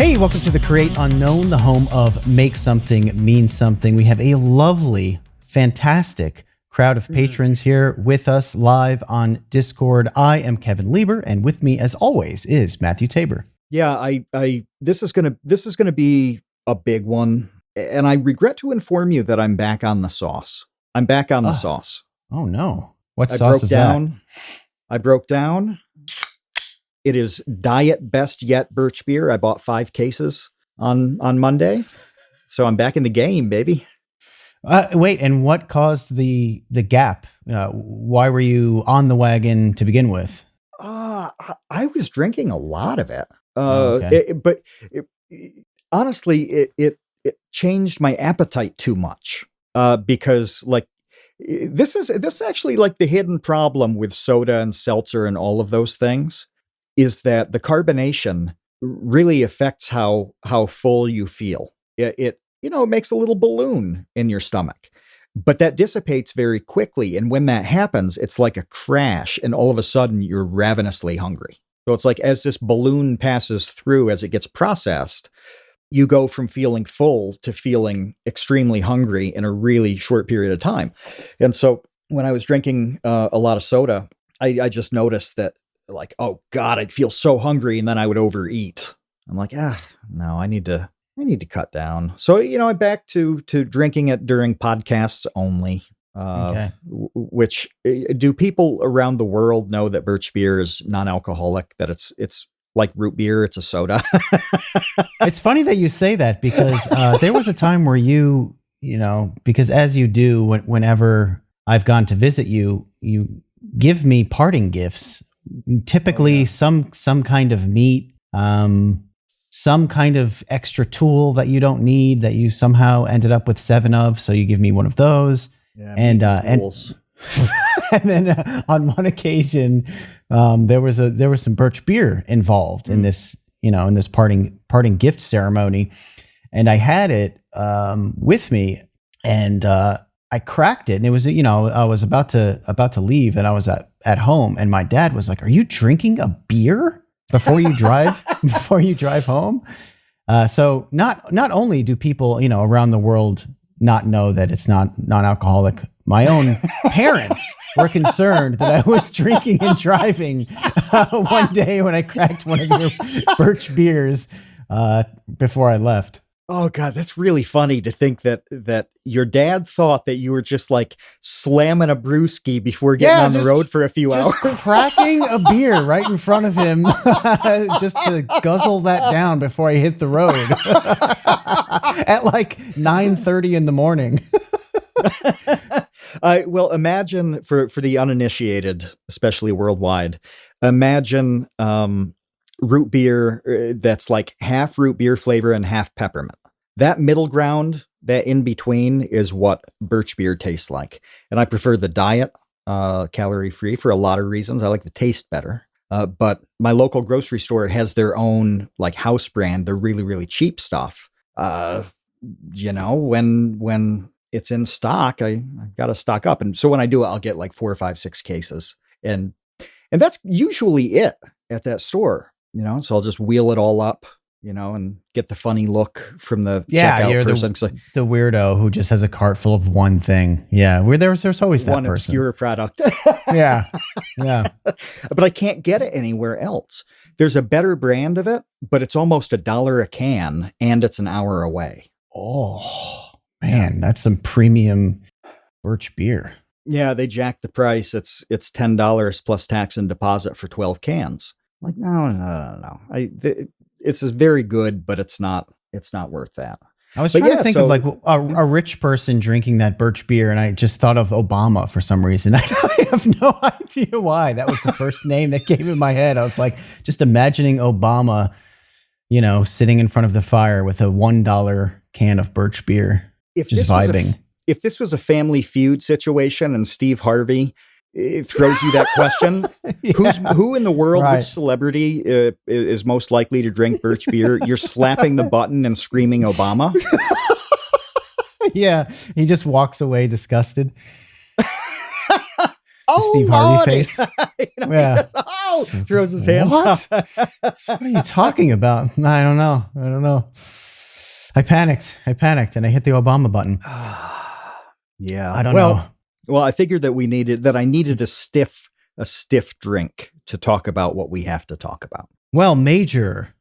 Hey, welcome to the Create Unknown, the home of Make Something Mean Something. We have a lovely, fantastic crowd of patrons here with us live on Discord. I am Kevin Lieber, and with me, as always, is Matthew Tabor. Yeah, this is gonna be a big one, and I regret to inform you that I'm back on the sauce. I'm back on the sauce. Oh no! What sauce is that? I broke down. It is Diet Best Yet Birch beer. I bought 5 cases on Monday, so I'm back in the game, baby. Wait, and what caused the gap? Why were you on the wagon to begin with? I was drinking a lot of it. Okay. Honestly, it changed my appetite too much. Because like this is actually like the hidden problem with soda and seltzer and all of those things, is that the carbonation really affects how full you feel. It makes a little balloon in your stomach, but that dissipates very quickly. And when that happens, it's like a crash, and all of a sudden you're ravenously hungry. So it's like as this balloon passes through, as it gets processed, you go from feeling full to feeling extremely hungry in a really short period of time. And so when I was drinking a lot of soda, I just noticed that, like, oh God, I'd feel so hungry, and then I would overeat. I'm like, no, I need to cut down. So, I'm back to drinking it during podcasts only. Okay. Which, do people around the world know that Birch beer is non-alcoholic, that it's like root beer, it's a soda? It's funny that you say that, because there was a time where you because as you do whenever I've gone to visit you, you give me parting gifts. Typically some kind of meat, some kind of extra tool that you don't need, that you somehow ended up with 7 of. So you give me one of those. Yeah, and then on one occasion, there was some Birch beer involved in this, in this parting gift ceremony. And I had it with me, and I cracked it, and it was, I was about to leave, and I was at home, and my dad was like, "Are you drinking a beer before you drive home?" So not only do people, around the world not know that it's not non-alcoholic, my own parents were concerned that I was drinking and driving one day when I cracked one of your Birch beers before I left. Oh God, that's really funny to think that your dad thought that you were just like slamming a brewski before getting on the road for a few hours. Cracking a beer right in front of him just to guzzle that down before I hit the road at like 9:30 in the morning. Well, imagine for the uninitiated, especially worldwide, imagine root beer that's like half root beer flavor and half peppermint. That middle ground, that in between, is what Birch beer tastes like. And I prefer the diet, calorie free, for a lot of reasons. I like the taste better. But my local grocery store has their own like house brand. They're really, really cheap stuff. When it's in stock, I've got to stock up. And so when I do it, I'll get like 4, 5, 6 cases. And that's usually it at that store. So I'll just wheel it all up, and get the funny look from the checkout person. The weirdo who just has a cart full of one thing. Yeah, there's always that one person. Obscure product. Yeah. But I can't get it anywhere else. There's a better brand of it, but it's almost $1 a can, and it's an hour away. Oh man, that's some premium Birch beer. Yeah, they jacked the price. It's $10 plus tax and deposit for 12 cans. Like, no. It's very good, but it's not worth that. I was trying to think of like a rich person drinking that Birch beer, and I just thought of Obama for some reason. I have no idea why. That was the first name that came in my head. I was like, just imagining Obama, sitting in front of the fire with a $1 can of Birch beer, just vibing. If this was a Family Feud situation and Steve Harvey throws you that question, who in the world, which celebrity is most likely to drink Birch beer? You're slapping the button and screaming Obama. Yeah, he just walks away disgusted. Oh, Steve Harvey face. Yeah. no! Throws his hands What? up. What are you talking about? I don't know. I panicked, and I hit the Obama button. Yeah. I don't know. Well, I figured that I needed a stiff drink to talk about what we have to talk about. Well, major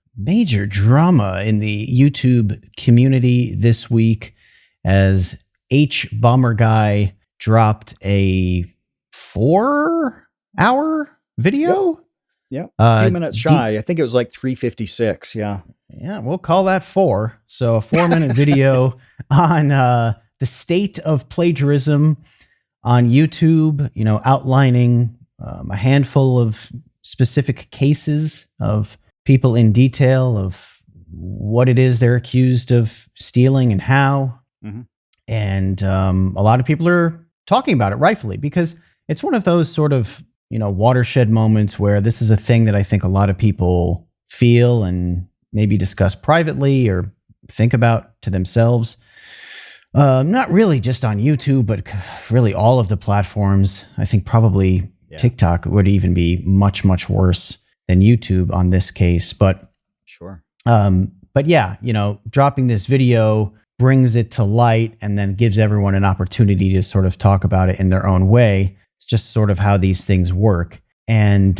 drama in the YouTube community this week as hbomberguy dropped a 4-hour video. Yeah, a few minutes shy. I think it was like 3:56. Yeah. Yeah, we'll call that 4. So a 4-minute video on the state of plagiarism on YouTube, outlining a handful of specific cases of people in detail of what it is they're accused of stealing and how. Mm-hmm. And a lot of people are talking about it rightfully because it's one of those sort of, watershed moments where this is a thing that I think a lot of people feel and maybe discuss privately or think about to themselves. Not really just on YouTube, but really all of the platforms. I think probably TikTok would even be much, much worse than YouTube on this case. But sure. But yeah, dropping this video brings it to light and then gives everyone an opportunity to sort of talk about it in their own way. It's just sort of how these things work. And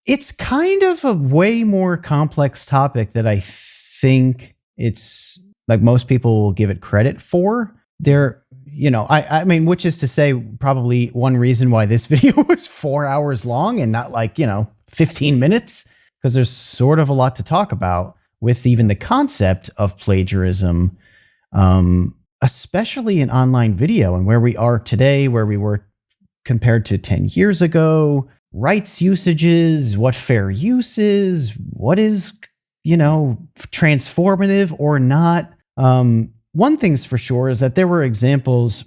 it's kind of a way more complex topic that I think it's like most people will give it credit for. I mean, which is to say probably one reason why this video was 4 hours long and not 15 minutes, because there's sort of a lot to talk about with even the concept of plagiarism, especially in online video and where we are today, where we were compared to 10 years ago, rights usages, what fair use is, what is, transformative or not. One thing's for sure is that there were examples.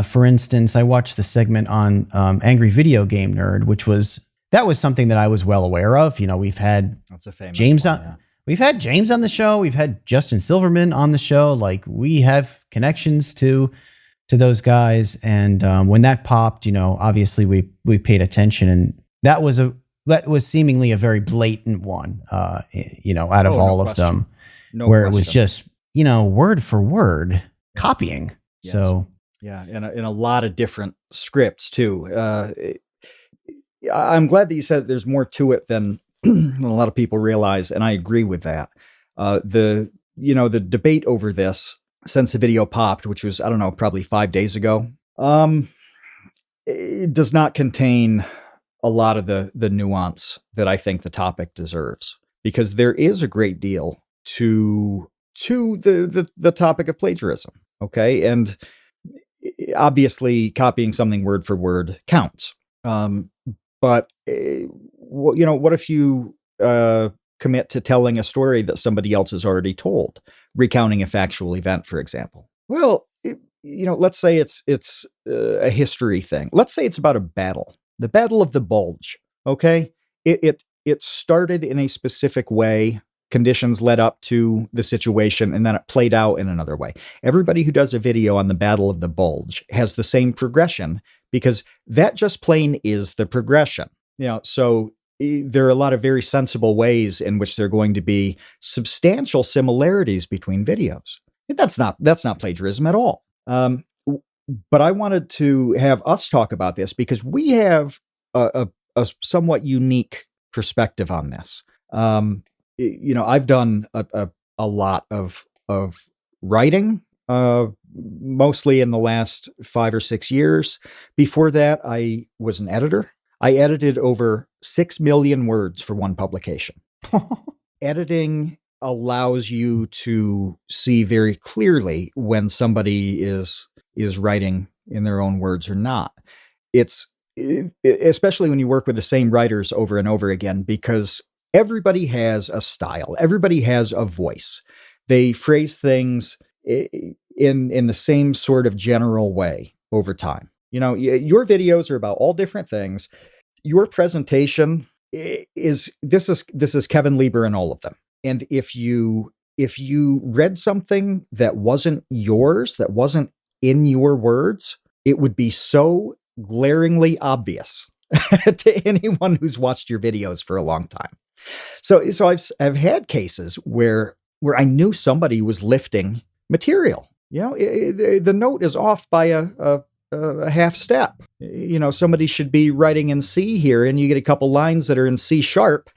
For instance, I watched the segment on Angry Video Game Nerd, that was something that I was well aware of. We've had That's a famous James one, on. yeah. We've had James on the show. We've had Justin Silverman on the show. Like we have connections to those guys. And when that popped, obviously we paid attention, and that was seemingly a very blatant one. Out of all of them, where it was just word for word copying. Yes. So yeah, in a lot of different scripts too. I'm glad that you said that there's more to it than a lot of people realize, and I agree with that. The debate over this since the video popped, which was, I don't know, probably 5 days ago, it does not contain a lot of the nuance that I think the topic deserves, because there is a great deal to the topic of plagiarism. Okay. And obviously copying something word for word counts. But what if you commit to telling a story that somebody else has already told, recounting a factual event, for example? Well, let's say it's a history thing. Let's say it's about a battle, the Battle of the Bulge. Okay, it started in a specific way. Conditions led up to the situation, and then it played out in another way. Everybody who does a video on the Battle of the Bulge has the same progression, because that just plain is the progression. So there are a lot of very sensible ways in which there are going to be substantial similarities between videos. That's not plagiarism at all. But I wanted to have us talk about this because we have a somewhat unique perspective on this. I've done a lot of writing, mostly in the last 5 or 6 years. Before that, I was an editor. I edited over 6 million words for one publication. Editing allows you to see very clearly when somebody is writing in their own words or not. It's especially when you work with the same writers over and over again, because everybody has a style. Everybody has a voice. They phrase things in the same sort of general way over time. Your videos are about all different things. Your presentation is Kevin Lieber in all of them. And if you read something that wasn't yours, that wasn't in your words, it would be so glaringly obvious to anyone who's watched your videos for a long time. So I've had cases where I knew somebody was lifting material. The note is off by a half step. Somebody should be writing in C here, and you get a couple lines that are in C sharp,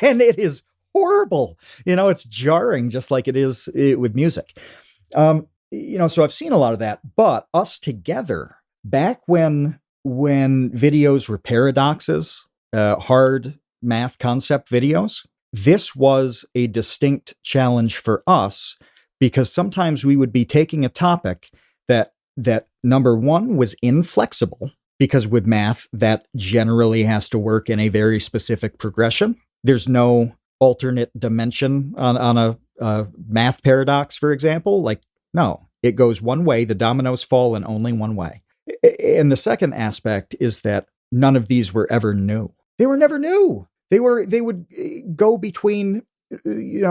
and it is horrible. It's jarring, just like it is with music. So I've seen a lot of that. But us together, back when videos were paradoxes, hard math concept videos, this was a distinct challenge for us, because sometimes we would be taking a topic that number one was inflexible, because with math, that generally has to work in a very specific progression. There's no alternate dimension on a math paradox, for example. No, it goes one way, the dominoes fall in only one way. And the second aspect is that none of these were ever new. They were never new. They would go between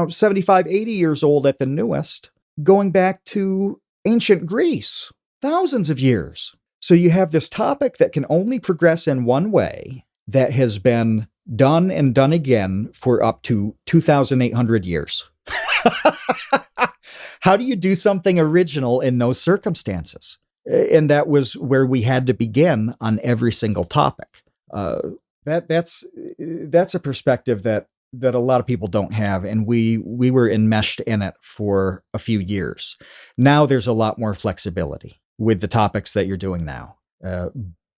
75, 80 years old at the newest, going back to ancient Greece, thousands of years. So you have this topic that can only progress in one way, that has been done and done again for up to 2,800 years. How do you do something original in those circumstances? And that was where we had to begin on every single topic. That's a perspective that a lot of people don't have, and we were enmeshed in it for a few years. Now there's a lot more flexibility with the topics that you're doing now.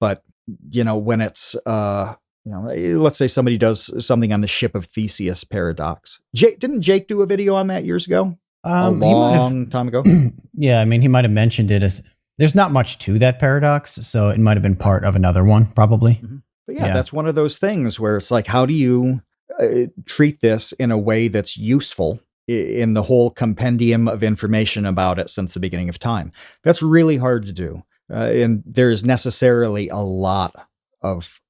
But when it's let's say somebody does something on the ship of Theseus paradox. Didn't Jake do a video on that years ago? A long time ago. Yeah, I mean, he might have mentioned it as. There's not much to that paradox, so it might have been part of another one, probably. Mm-hmm. But yeah, that's one of those things where it's like, how do you treat this in a way that's useful in the whole compendium of information about it since the beginning of time? That's really hard to do. And there's necessarily a lot of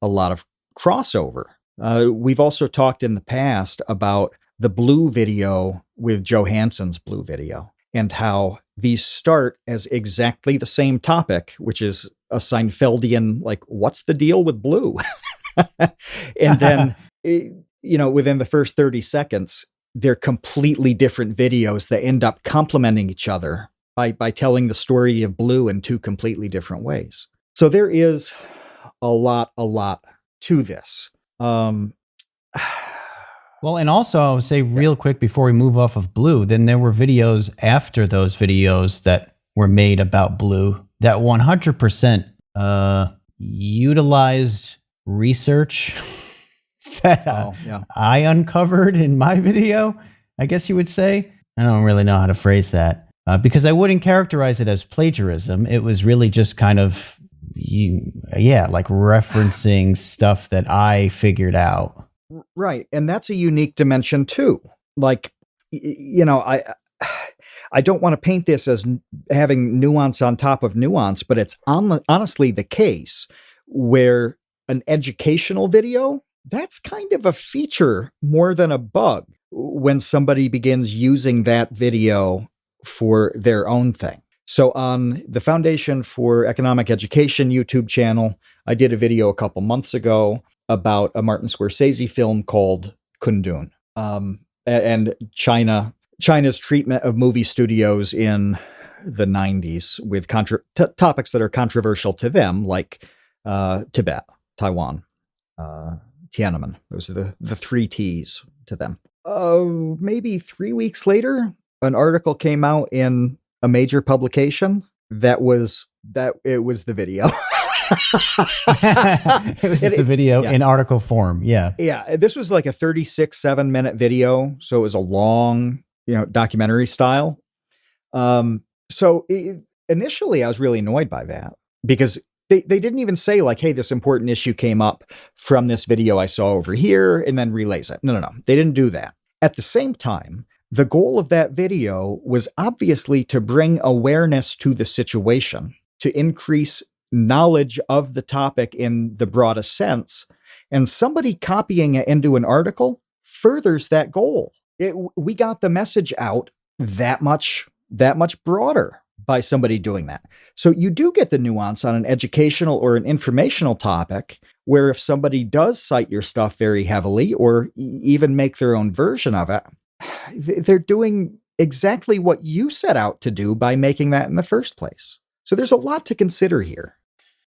crossover. We've also talked in the past about the Blue video with Johansson's Blue video, and how these start as exactly the same topic, which is a Seinfeldian, what's the deal with blue? And then, within the first 30 seconds, they're completely different videos that end up complementing each other by telling the story of blue in two completely different ways. So there is a lot to this. Well, and also I would say real quick before we move off of blue, then there were videos after those videos that were made about blue that 100% utilized research that I uncovered in my video, I guess you would say. I don't really know how to phrase that because I wouldn't characterize it as plagiarism. It was really just kind of, referencing stuff that I figured out. Right. And that's a unique dimension too. I don't want to paint this as having nuance on top of nuance, but it's honestly the case where an educational video, that's kind of a feature more than a bug when somebody begins using that video for their own thing. So on the Foundation for Economic Education YouTube channel, I did a video a couple months ago about a Martin Scorsese film called Kundun, and China's treatment of movie studios in the 90s with topics that are controversial to them, like Tibet, Taiwan, Tiananmen. Those are the three T's to them. Maybe 3 weeks later, an article came out in a major publication that it was the video. It was the video in article form. Yeah. Yeah. This was like a 7-minute video. So it was a long, documentary style. Initially I was really annoyed by that because they didn't even say hey, this important issue came up from this video I saw over here and then relays it. No. They didn't do that. At the same time, the goal of that video was obviously to bring awareness to the situation, to increase knowledge of the topic in the broadest sense, and somebody copying it into an article furthers that goal. We got the message out that much broader by somebody doing that. So you do get the nuance on an educational or an informational topic where if somebody does cite your stuff very heavily or even make their own version of it, they're doing exactly what you set out to do by making that in the first place. So there's a lot to consider here.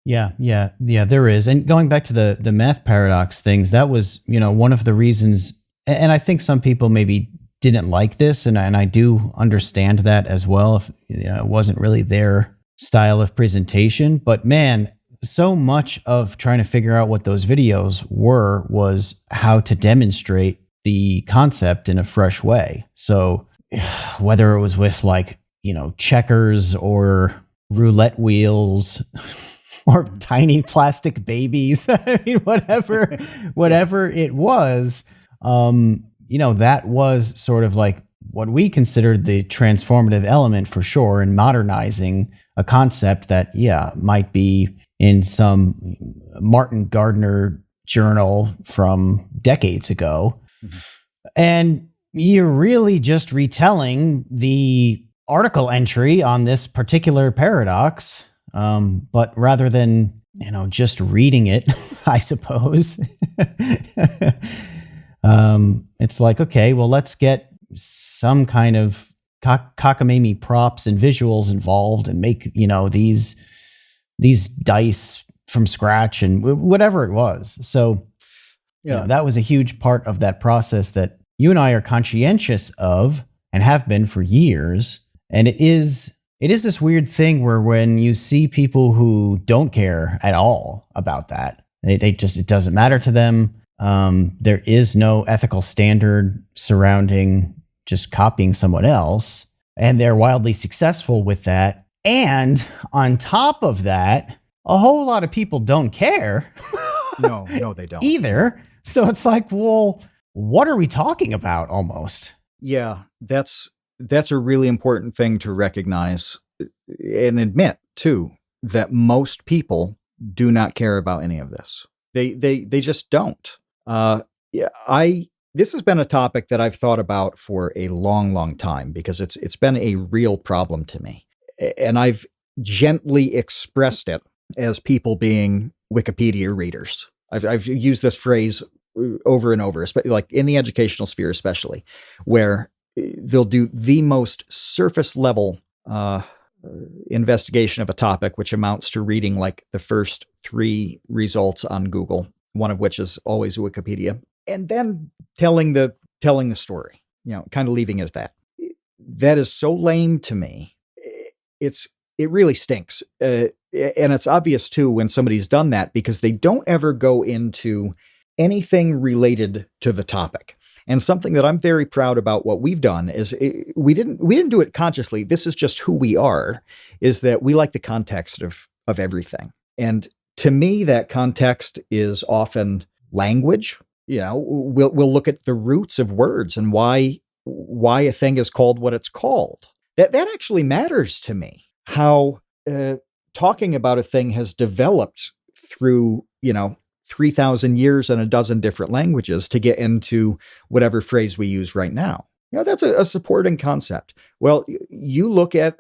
Yeah, there is. And going back to the math paradox things, that was, one of the reasons, and I think some people maybe didn't like this, and I do understand that as well, if it wasn't really their style of presentation. But man, so much of trying to figure out what those videos were was how to demonstrate the concept in a fresh way. So whether it was with checkers or roulette wheels or tiny plastic babies, I mean, whatever it was, that was sort of like what we considered the transformative element for sure in modernizing a concept that, might be in some Martin Gardner journal from decades ago. Mm-hmm. And you're really just retelling the article entry on this particular paradox. But rather than, just reading it, I suppose, it's like, okay, well, let's get some kind of cockamamie props and visuals involved and make, these dice from scratch and whatever it was. So, that was a huge part of that process that you and I are conscientious of and have been for years. And it is this weird thing where when you see people who don't care at all about that, it doesn't matter to them. There is no ethical standard surrounding just copying someone else, and they're wildly successful with that. And on top of that, a whole lot of people don't care. No, they don't either. So it's like, well, what are we talking about almost? Yeah, that's a really important thing to recognize and admit too, that most people do not care about any of this. They just don't. This has been a topic that I've thought about for a long, long time because it's been a real problem to me. And I've gently expressed it as people being Wikipedia readers. I've used this phrase over and over, like in the educational sphere especially, where they'll do the most surface level investigation of a topic, which amounts to reading like the first 3 results on Google, one of which is always Wikipedia, and then telling the story, kind of leaving it at that. That is so lame to me. It really stinks. And it's obvious too when somebody's done that because they don't ever go into anything related to the topic. And something that I'm very proud about what we've done is we didn't do it consciously. This is just who we are, is that we like the context of everything. And to me, that context is often language. We'll look at the roots of words and why a thing is called what it's called. That actually matters to me. How talking about a thing has developed through, 3,000 years and a dozen different languages to get into whatever phrase we use right now. That's a supporting concept. Well, you look at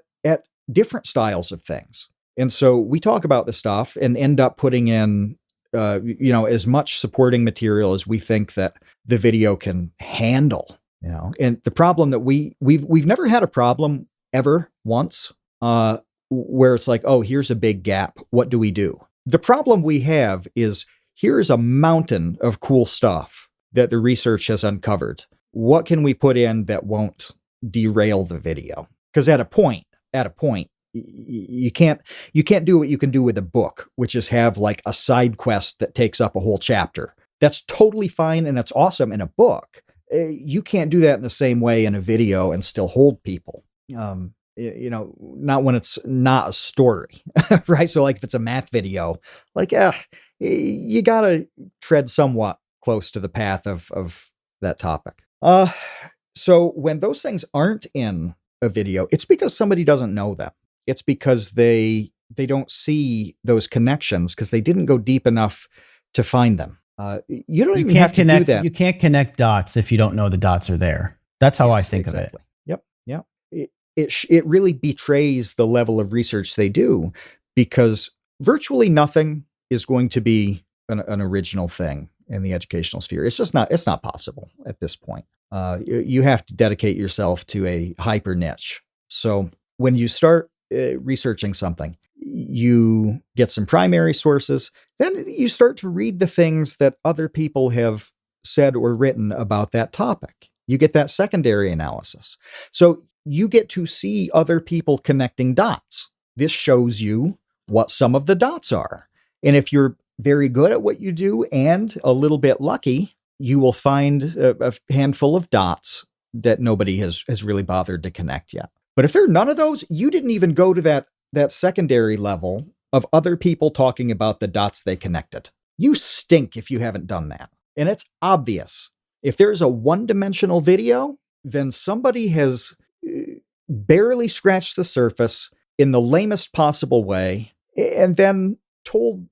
different styles of things. And so we talk about the stuff and end up putting in, as much supporting material as we think that the video can handle. And the problem that we've never had a problem ever once where it's like, oh, here's a big gap. What do we do? The problem we have is here's a mountain of cool stuff that the research has uncovered. What can we put in that won't derail the video? Because at a point, you can't do what you can do with a book, which is have like a side quest that takes up a whole chapter. That's totally fine and it's awesome in a book. You can't do that in the same way in a video and still hold people. Not when it's not a story, right? So like if it's a math video, you gotta tread somewhat close to the path of that topic. So when those things aren't in a video, it's because somebody doesn't know them. It's because they don't see those connections because they didn't go deep enough to find them. You don't even have to do that. You can't connect dots if you don't know the dots are there. That's how I think of it. Yep. It really betrays the level of research they do because virtually nothing is going to be an original thing in the educational sphere. It's just it's not possible at this point. You have to dedicate yourself to a hyper niche. So when you start researching something, you get some primary sources, then you start to read the things that other people have said or written about that topic. You get that secondary analysis. So you get to see other people connecting dots. This shows you what some of the dots are. And if you're very good at what you do and a little bit lucky, you will find a handful of dots that nobody has really bothered to connect yet. But if there are none of those, you didn't even go to that secondary level of other people talking about the dots they connected. You stink if you haven't done that. And it's obvious. If there's a one-dimensional video, then somebody has barely scratched the surface in the lamest possible way and then told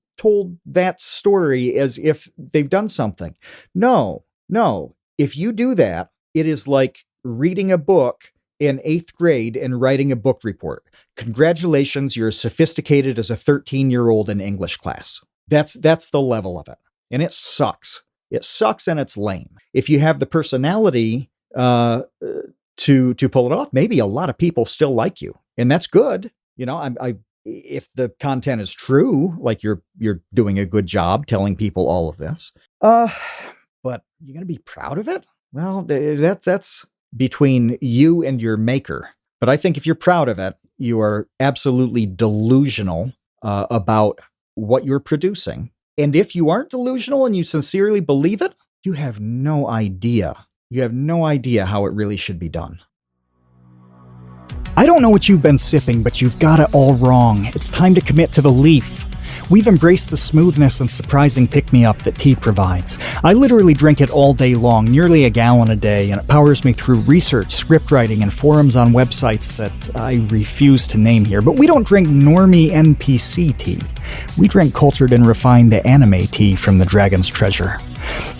that story as if they've done something. No. If you do that, it is like reading a book in 8th grade and writing a book report. Congratulations, you're as sophisticated as a 13-year-old in English class. That's the level of it. And it sucks. It sucks and it's lame. If you have the personality to pull it off, maybe a lot of people still like you. And that's good. You know, if the content is true, like you're doing a good job telling people all of this. But you're going to be proud of it? Well, that's between you and your maker. But I think if you're proud of it, you are absolutely delusional about what you're producing. And if you aren't delusional and you sincerely believe it, you have no idea. You have no idea how it really should be done. I don't know what you've been sipping, but you've got it all wrong. It's time to commit to the leaf. We've embraced the smoothness and surprising pick-me-up that tea provides. I literally drink it all day long, nearly a gallon a day, and it powers me through research, script writing, and forums on websites that I refuse to name here. But we don't drink normie NPC tea. We drink cultured and refined anime tea from the Dragon's Treasure.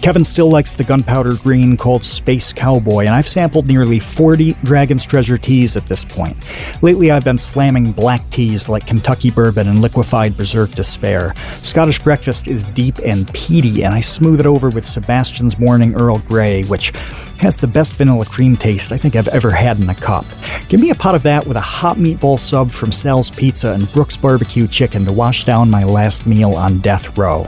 Kevin still likes the gunpowder green called Space Cowboy, and I've sampled nearly 40 Dragon's Treasure teas at this point. Lately, I've been slamming black teas like Kentucky Bourbon and liquefied Berserk Despair. Scottish Breakfast is deep and peaty, and I smooth it over with Sebastian's Morning Earl Grey, which has the best vanilla cream taste I think I've ever had in a cup. Give me a pot of that with a hot meatball sub from Sal's Pizza and Brooks Barbecue Chicken to wash down my last meal on death row.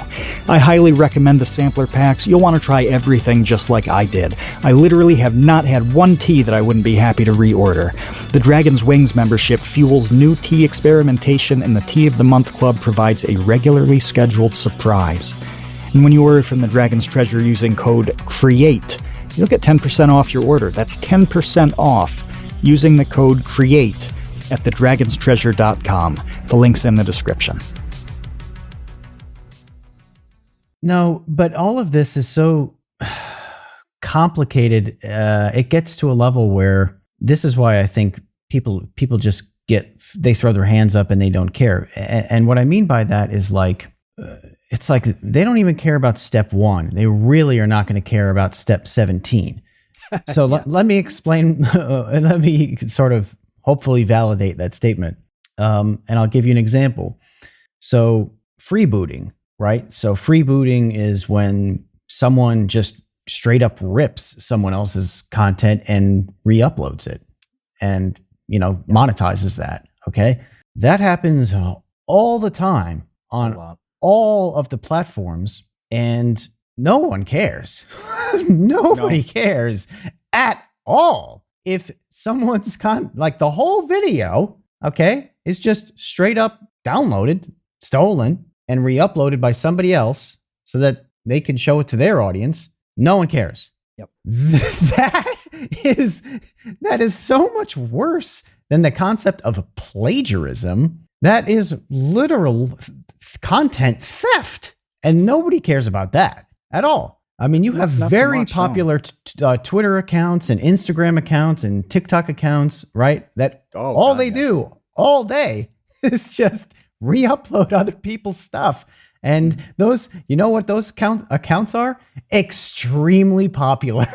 I highly recommend the sampler packs. You'll want to try everything just like I did. I literally have not had one tea that I wouldn't be happy to reorder. The Dragon's Wings membership fuels new tea experimentation, and the Tea of the Month Club provides a regularly scheduled surprise. And when you order from the Dragon's Treasure using code CREATE, you'll get 10% off your order. That's 10% off using the code CREATE at thedragonstreasure.com. The link's in the description. No, but all of this is so complicated. It gets to a level where this is why I think people just they throw their hands up and they don't care. And what I mean by that is like, it's like they don't even care about step 1. They really are not going to care about step 17. So yeah. let me explain. Let me sort of hopefully validate that statement. And I'll give you an example. So freebooting. Right? So freebooting is when someone just straight up rips someone else's content and re-uploads it and, monetizes that. Okay. That happens all the time on all of the platforms and no one cares. Nobody cares at all. If someone's like the whole video, okay, is just straight up downloaded, stolen, and re-uploaded by somebody else so that they can show it to their audience, no one cares. Yep. That is so much worse than the concept of plagiarism. That is literal content theft, and nobody cares about that at all. I mean, you have Not very so much, popular Twitter accounts and Instagram accounts and TikTok accounts, right? That all they do all day is just re-upload other people's stuff. And those, you know what those accounts are? Extremely popular.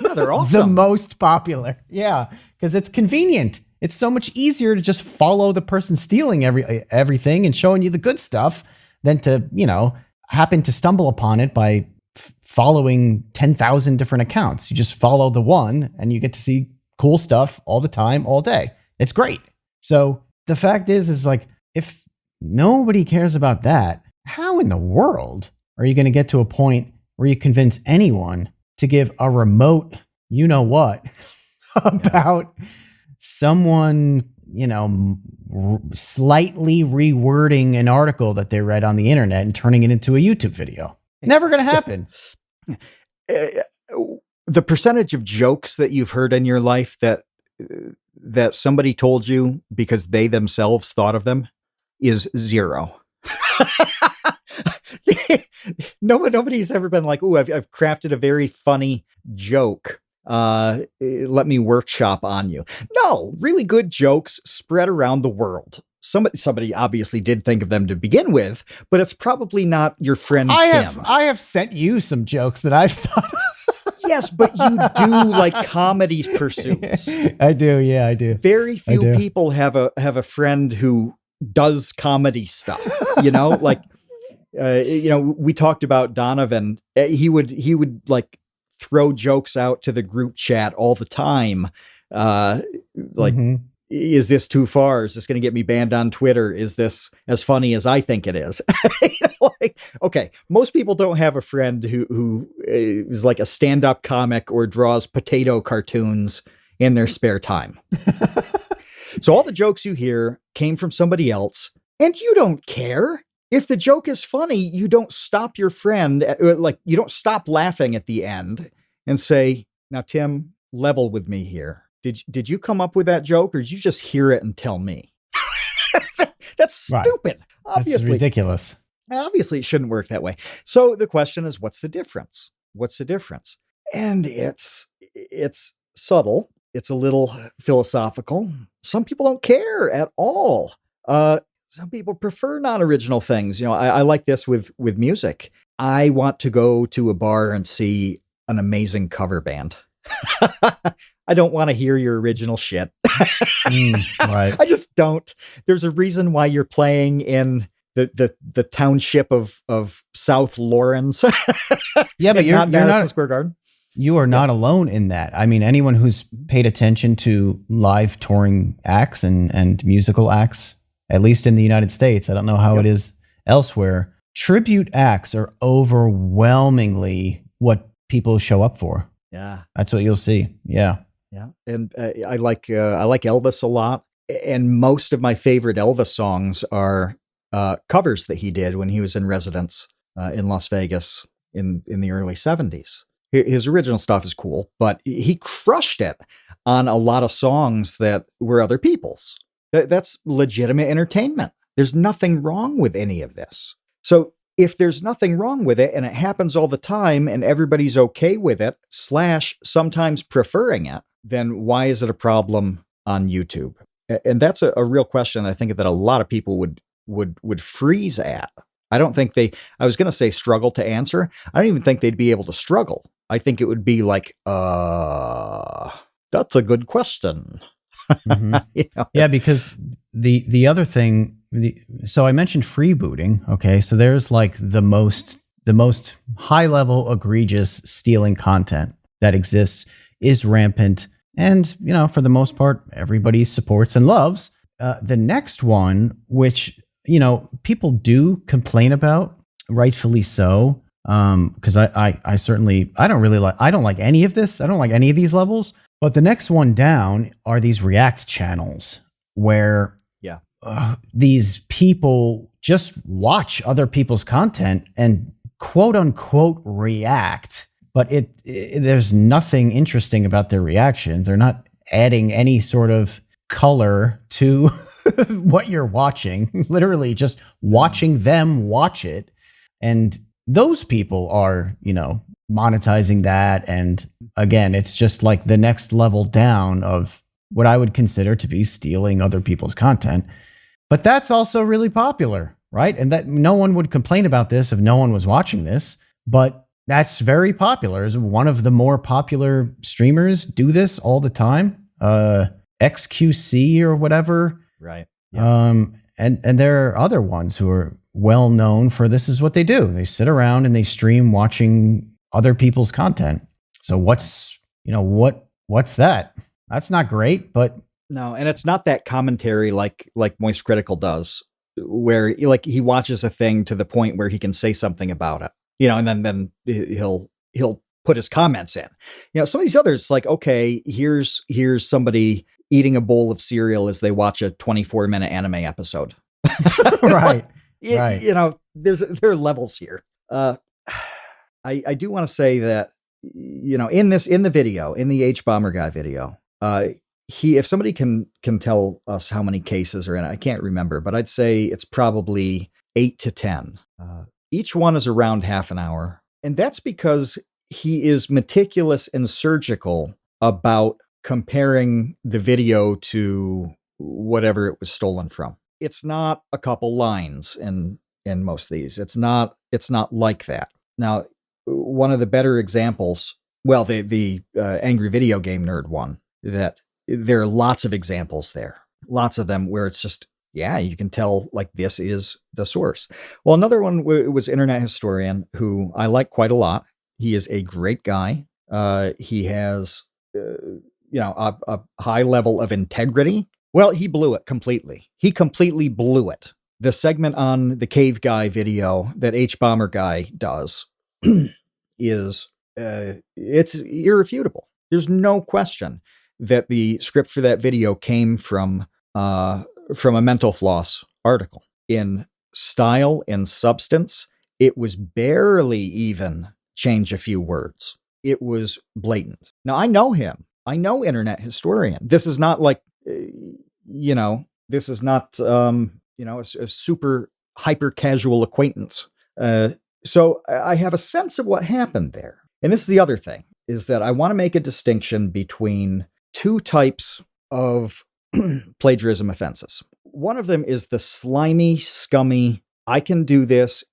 Yeah, they're awesome. The most popular. Yeah, because it's convenient. It's so much easier to just follow the person stealing everything and showing you the good stuff than to, happened to stumble upon it by following 10,000 different accounts. You just follow the one and you get to see cool stuff all the time, all day. It's great. So the fact is like, if nobody cares about that, how in the world are you going to get to a point where you convince anyone to give a remote, you know what, about someone, slightly rewording an article that they read on the internet and turning it into a YouTube video? Never going to happen. The percentage of jokes that you've heard in your life that somebody told you because they themselves thought of them is zero. Nobody's ever been like, "Ooh, I've crafted a very funny joke. Let me workshop on you." No, really good jokes spread around the world. Somebody obviously did think of them to begin with, but it's probably not your friend Tim. I have sent you some jokes that I've thought of. Yes, but you do like comedy pursuits. I do. Yeah, I do. Very few people have a friend who does comedy stuff. Like, we talked about Donovan. He would like throw jokes out to the group chat all the time. Is this too far? Is this going to get me banned on Twitter? Is this as funny as I think it is? Okay, most people don't have a friend who is like a stand-up comic or draws potato cartoons in their spare time. So all the jokes you hear came from somebody else, and you don't care. If the joke is funny, you don't stop your friend, you don't stop laughing at the end and say, "Now, Tim, level with me here. Did you come up with that joke, or did you just hear it and tell me?" That's stupid. Right. Obviously, that's ridiculous. Obviously, it shouldn't work that way. So the question is, what's the difference? What's the difference? And it's subtle. It's a little philosophical. Some people don't care at all. Some people prefer non-original things. I like this with music. I want to go to a bar and see an amazing cover band. I don't want to hear your original shit. Right. I just don't. There's a reason why you're playing in the township of South Lawrence. Yeah, but you're not Madison Square Garden. You are not alone in that. I mean, anyone who's paid attention to live touring acts and musical acts, at least in the United States, I don't know how it is elsewhere, tribute acts are overwhelmingly what people show up for. Yeah. That's what you'll see. Yeah. Yeah. And I like Elvis a lot. And most of my favorite Elvis songs are covers that he did when he was in residence in Las Vegas in the early 70s. His original stuff is cool, but he crushed it on a lot of songs that were other people's. That's legitimate entertainment. There's nothing wrong with any of this. So if there's nothing wrong with it and it happens all the time and everybody's okay with it, / sometimes preferring it, then why is it a problem on YouTube? And that's a real question I think that a lot of people would freeze at. I don't think I was going to say struggle to answer. I don't even think they'd be able to struggle. I think it would be like, that's a good question. Mm-hmm. Yeah, because the other thing, so I mentioned freebooting. Okay, so there's like the most high level egregious stealing content that exists is rampant, and for the most part everybody supports and loves. The next one, which people do complain about, rightfully so, because I certainly I don't like any of this. I don't like any of these levels. But the next one down are these React channels where these people just watch other people's content and quote unquote react, but there's nothing interesting about their reaction. They're not adding any sort of color to what you're watching, literally just watching them watch it. And those people are, monetizing that. And again, it's just like the next level down of what I would consider to be stealing other people's content. But that's also really popular, right? And that no one would complain about this if no one was watching this, but that's very popular. Is one of the more popular streamers do this all the time. XQC or whatever. Right. Yeah. And there are other ones who are well known for this is what they do. They sit around and they stream watching other people's content. So what's that? That's not great, but no, and it's not that commentary like Moist Critical does, where like he watches a thing to the point where he can say something about it, and then he'll put his comments in. Some of these others, like, okay, here's somebody eating a bowl of cereal as they watch a 24-minute anime episode. Right. Right. There are levels here. I do want to say that, in the video, in the hbomberguy video, if somebody can tell us how many cases are in it, I can't remember, but I'd say it's probably 8 to 10. Each one is around half an hour. And that's because he is meticulous and surgical about comparing the video to whatever it was stolen from. It's not a couple lines in most of these. It's not like that. Now, one of the better examples, well, the Angry Video Game Nerd one, that there are lots of examples there. Lots of them where it's just, you can tell like this is the source. Well, another one was Internet Historian, who I like quite a lot. He is a great guy. He has, a high level of integrity. Well, he blew it completely. He completely blew it. The segment on the Cave Guy video that hbomberguy does is, it's irrefutable. There's no question that the script for that video came from a Mental Floss article. In style and substance, it was barely even change a few words. It was blatant. Now, I know him. I know Internet Historian. This is not like, this is not, a super hyper casual acquaintance. So I have a sense of what happened there. And this is the other thing, is that I want to make a distinction between two types of plagiarism offenses. One of them is the slimy, scummy, I can do this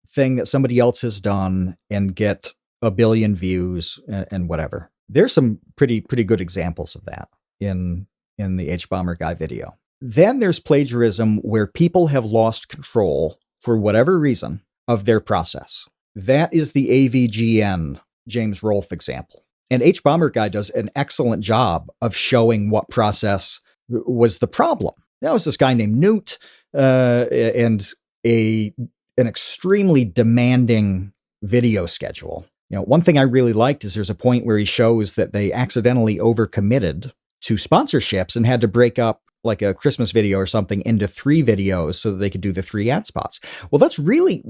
thing that somebody else has done and get a billion views and whatever. There's some pretty good examples of that in the hbomberguy video. Then there's plagiarism where people have lost control for whatever reason of their process. That is the AVGN James Rolfe example. And hbomberguy does an excellent job of showing what process was the problem. That was this guy named Newt, and an extremely demanding video schedule. One thing I really liked is there's a point where he shows that they accidentally overcommitted to sponsorships and had to break up like a Christmas video or something into 3 videos so that they could do the 3 ad spots. Well, that's really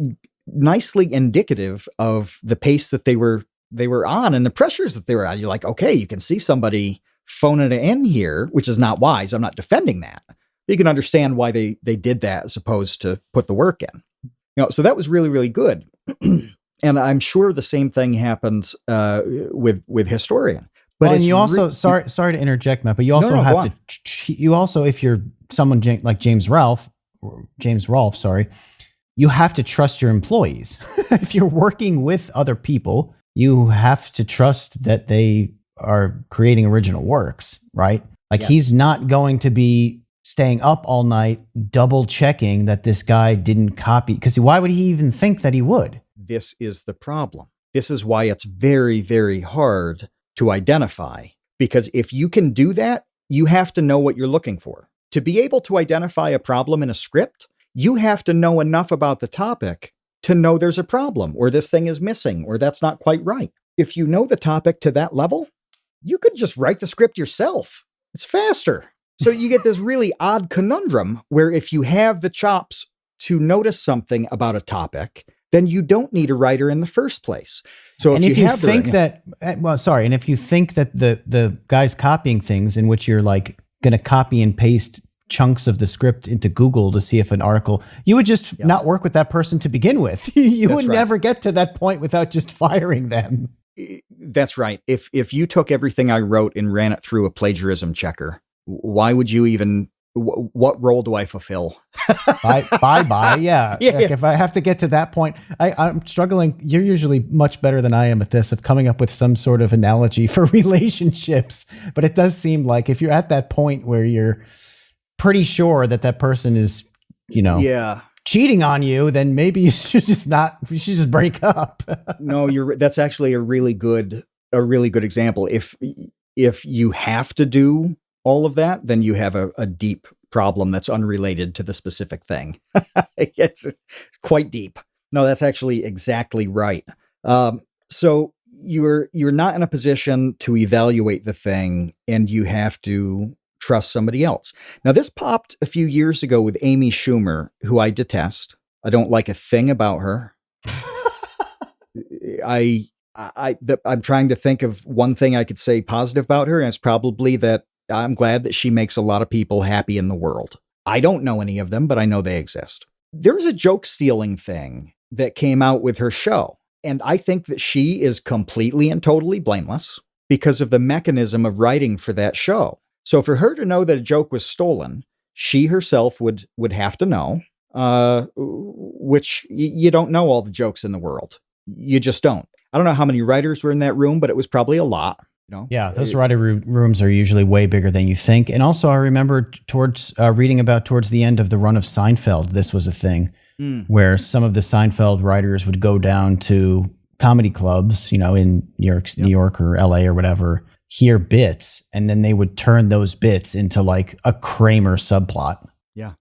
nicely indicative of the pace that they were on and the pressures that they were on. You're like, okay, you can see somebody phoning it in here, which is not wise. I'm not defending that. But you can understand why they did that as opposed to put the work in. So that was really, really good. And I'm sure the same thing happened with Historian. But and you also, sorry to interject, Matt, but you also have to, you also, if you're someone like James Rolfe, you have to trust your employees. If you're working with other people, you have to trust that they are creating original works, right? Like He's not going to be staying up all night, double checking that this guy didn't copy. Because why would he even think that he would? This is the problem. This is why it's very, very hard to identify. Because if you can do that, you have to know what you're looking for. To be able to identify a problem in a script, you have to know enough about the topic to know there's a problem, or this thing is missing, or that's not quite right. If you know the topic to that level, you could just write the script yourself. It's faster. So you get this really odd conundrum where if you have the chops to notice something about a topic, then you don't need a writer in the first place. So and if you think that, and if you think that the guy's copying things in which you're like going to copy and paste chunks of the script into Google to see if an article, you would just not work with that person to begin with. You would never get to that point without just firing them. That's right. If you took everything I wrote and ran it through a plagiarism checker, why would you even, what role do I fulfill? Bye. Yeah. Like if I have to get to that point, I'm struggling. You're usually much better than I am at this, of coming up with some sort of analogy for relationships. But it does seem like if you're at that point where you're pretty sure that person is, cheating on you, then maybe you should just break up. No, that's actually a really good example. If you have to do all of that, then you have a deep problem that's unrelated to the specific thing. It's quite deep. No, that's actually exactly right. So you're not in a position to evaluate the thing, and you have to trust somebody else. Now, this popped a few years ago with Amy Schumer, who I detest. I don't like a thing about her. I'm trying to think of one thing I could say positive about her, and it's probably that I'm glad that she makes a lot of people happy in the world. I don't know any of them, but I know they exist. There's a joke stealing thing that came out with her show, and I think that she is completely and totally blameless because of the mechanism of writing for that show. So for her to know that a joke was stolen, she herself would have to know, which you don't know all the jokes in the world. You just don't. I don't know how many writers were in that room, but it was probably a lot. Yeah, those writer rooms are usually way bigger than you think. And also, I remember reading about towards the end of the run of Seinfeld, this was a thing where some of the Seinfeld writers would go down to comedy clubs, in New York or LA or whatever, hear bits, and then they would turn those bits into like a Kramer subplot. Yeah.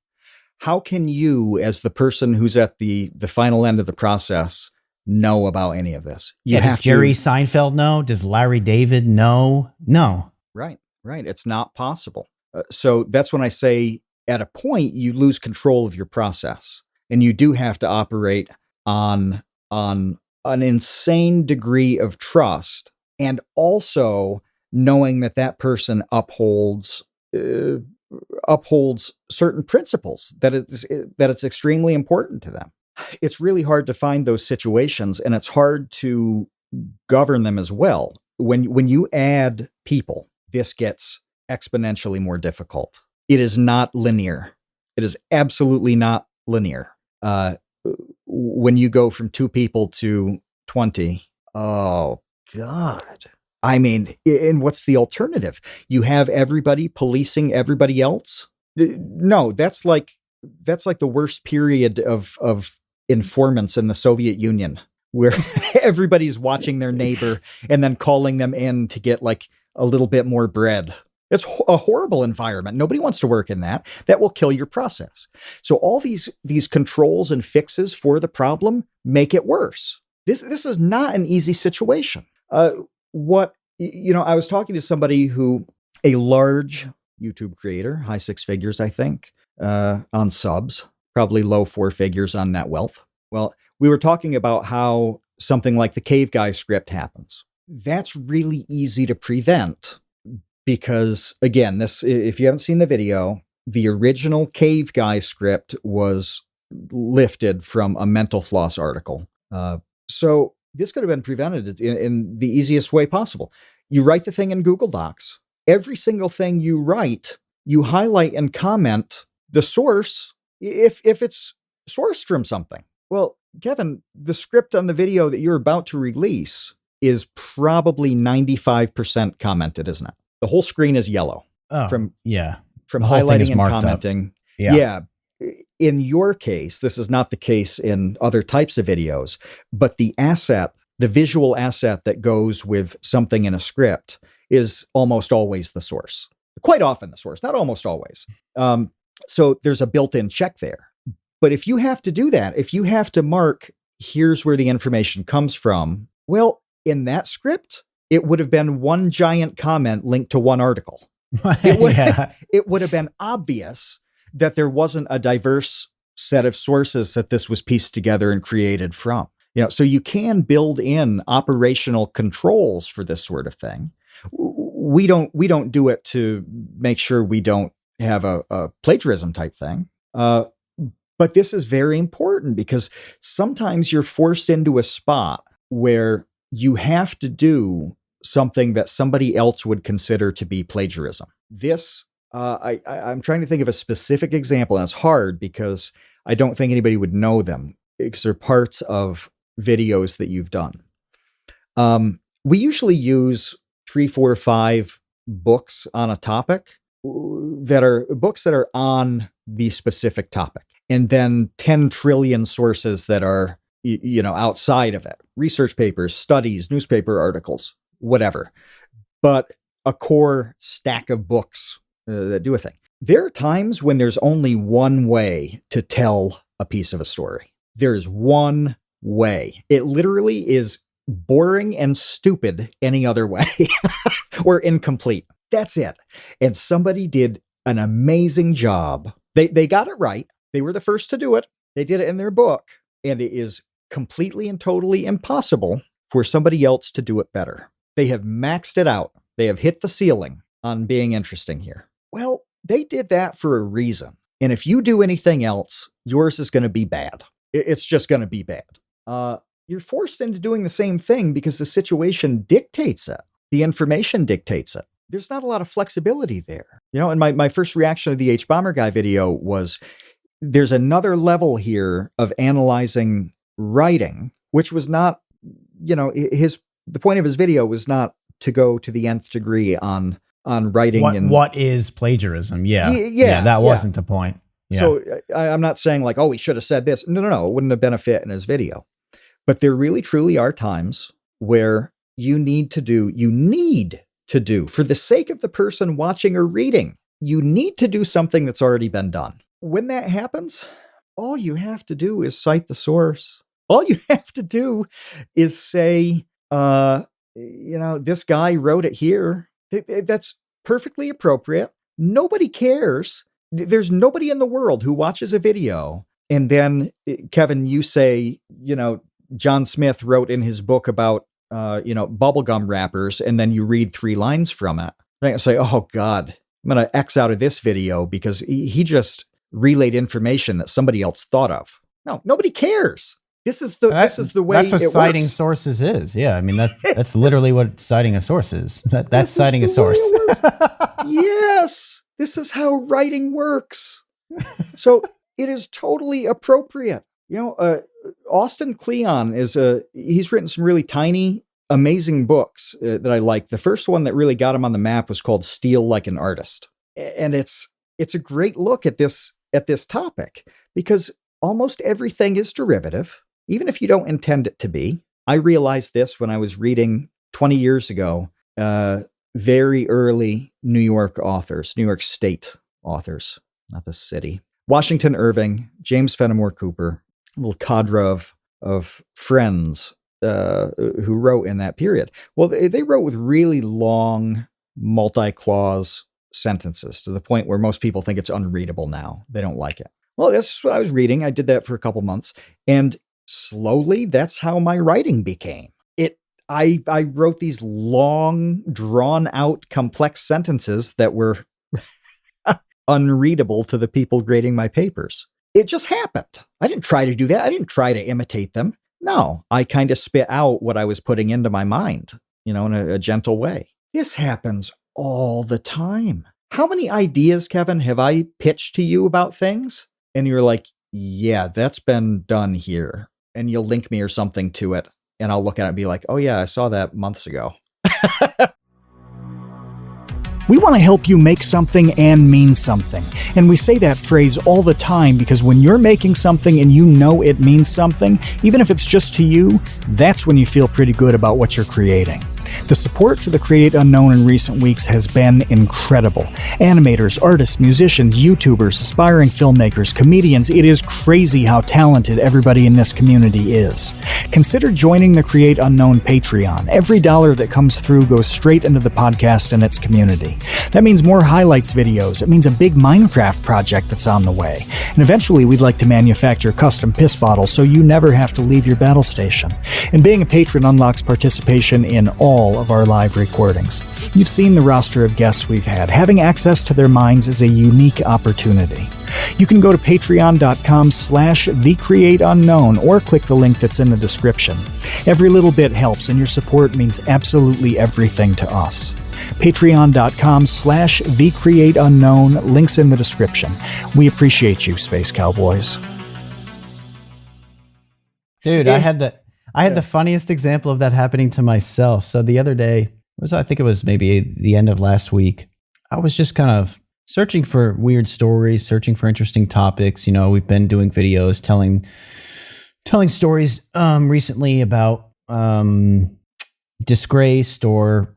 How can you, as the person who's at the final end of the process, know about any of this? Does Jerry Seinfeld know? Does Larry David know? No. Right. It's not possible. So that's when I say at a point you lose control of your process, and you do have to operate on an insane degree of trust, and also knowing that person upholds certain principles, that it's extremely important to them. It's really hard to find those situations, and it's hard to govern them as well. When you add people, this gets exponentially more difficult. It is not linear. It is absolutely not linear. When you go from 2 people to 20, oh God. I mean, and what's the alternative? You have everybody policing everybody else? No, that's like the worst period of informants in the Soviet Union, where everybody's watching their neighbor and then calling them in to get like a little bit more bread. It's a horrible environment. Nobody wants to work in that. That will kill your process. So all these controls and fixes for the problem make it worse. This is not an easy situation. I was talking to somebody a large YouTube creator, high 6 figures, I think, on subs, probably low 4 figures on net wealth. Well, we were talking about how something like the Cave Guy script happens. That's really easy to prevent because, again, if you haven't seen the video, the original Cave Guy script was lifted from a Mental Floss article. So this could have been prevented in the easiest way possible. You write the thing in Google Docs. Every single thing you write, you highlight and comment the source if it's sourced from something. Well, Kevin, the script on the video that you're about to release is probably 95% commented, isn't it? The whole screen is yellow. Oh, from highlighting and commenting. Yeah. In your case, this is not the case in other types of videos, but the visual asset that goes with something in a script is almost always the source. Quite often the source, not almost always. So there's a built-in check there. But if you have to do that, if you have to mark, here's where the information comes from, well, in that script, it would have been one giant comment linked to one article. It would have been obvious that there wasn't a diverse set of sources that this was pieced together and created from. So you can build in operational controls for this sort of thing. We don't do it to make sure we don't have a plagiarism type thing. But this is very important because sometimes you're forced into a spot where you have to do something that somebody else would consider to be plagiarism. I'm trying to think of a specific example, and it's hard because I don't think anybody would know them because they're parts of videos that you've done. We usually use 3, 4, 5 books on a topic. that are on the specific topic, and then 10 trillion sources that are, outside of it. Research papers, studies, newspaper articles, whatever. But a core stack of books that do a thing. There are times when there's only one way to tell a piece of a story. There's one way. It literally is boring and stupid any other way or incomplete. That's it. And somebody did an amazing job. They got it right. They were the first to do it. They did it in their book. And it is completely and totally impossible for somebody else to do it better. They have maxed it out. They have hit the ceiling on being interesting here. Well, they did that for a reason. And if you do anything else, yours is going to be bad. It's just going to be bad. You're forced into doing the same thing because the situation dictates it. The information dictates it. There's not a lot of flexibility there. And my first reaction to the hbomberguy video was, there's another level here of analyzing writing, which was not, the point of his video was not to go to the nth degree on writing. What is plagiarism? Yeah, that wasn't the point. Yeah. So I'm not saying like, oh, he should have said this. No. It wouldn't have been a fit in his video. But there really, truly are times where you need to do, for the sake of the person watching or reading, you need to do something that's already been done. When that happens, all you have to do is cite the source. All you have to do is say, this guy wrote it here. That's perfectly appropriate. Nobody cares. There's nobody in the world who watches a video and then, Kevin, you say, John Smith wrote in his book about, bubblegum wrappers, and then you read 3 lines from it. I say, oh God, I'm going to X out of this video because he just relayed information that somebody else thought of. No, nobody cares. This is the way that's what it citing works. Sources is. Yeah, I mean that's literally what citing a source is. That's citing a source. Yes, this is how writing works. So it is totally appropriate. Austin Kleon he's written some really tiny, amazing books that I like. The first one that really got him on the map was called Steal Like an Artist, and it's a great look at this topic because almost everything is derivative. Even if you don't intend it to be. I realized this when I was reading 20 years ago, very early New York State authors, not the city. Washington Irving, James Fenimore Cooper, a little cadre of friends who wrote in that period. Well, they wrote with really long, multi-clause sentences to the point where most people think it's unreadable now. They don't like it. Well, that's what I was reading. I did that for a couple months. And slowly, that's how my writing became. I wrote these long, drawn-out, complex sentences that were unreadable to the people grading my papers. It just happened. I didn't try to do that. I didn't try to imitate them. No, I kind of spit out what I was putting into my mind, in a gentle way. This happens all the time. How many ideas, Kevin, have I pitched to you about things? And you're like, yeah, that's been done here. And you'll link me or something to it. And I'll look at it and be like, oh yeah, I saw that months ago. We want to help you make something and mean something. And we say that phrase all the time because when you're making something and you know it means something, even if it's just to you, that's when you feel pretty good about what you're creating. The support for the Create Unknown in recent weeks has been incredible. Animators, artists, musicians, YouTubers, aspiring filmmakers, comedians, it is crazy how talented everybody in this community is. Consider joining the Create Unknown Patreon. Every dollar that comes through goes straight into the podcast and its community. That means more highlights videos. It means a big Minecraft project that's on the way. And eventually we'd like to manufacture custom piss bottles so you never have to leave your battle station. And being a patron unlocks participation in all of our live recordings. You've seen the roster of guests we've had. Having access to their minds is a unique opportunity. You can go to patreon.com/thecreateunknown or click the link that's in the description. Every little bit helps and your support means absolutely everything to us. Patreon.com/thecreateunknown, links in the description. We appreciate you, Space Cowboys. Dude, I had the funniest example of that happening to myself. So the other day, I think it was maybe the end of last week, I was just kind of searching for weird stories, searching for interesting topics. We've been doing videos telling stories recently about disgraced or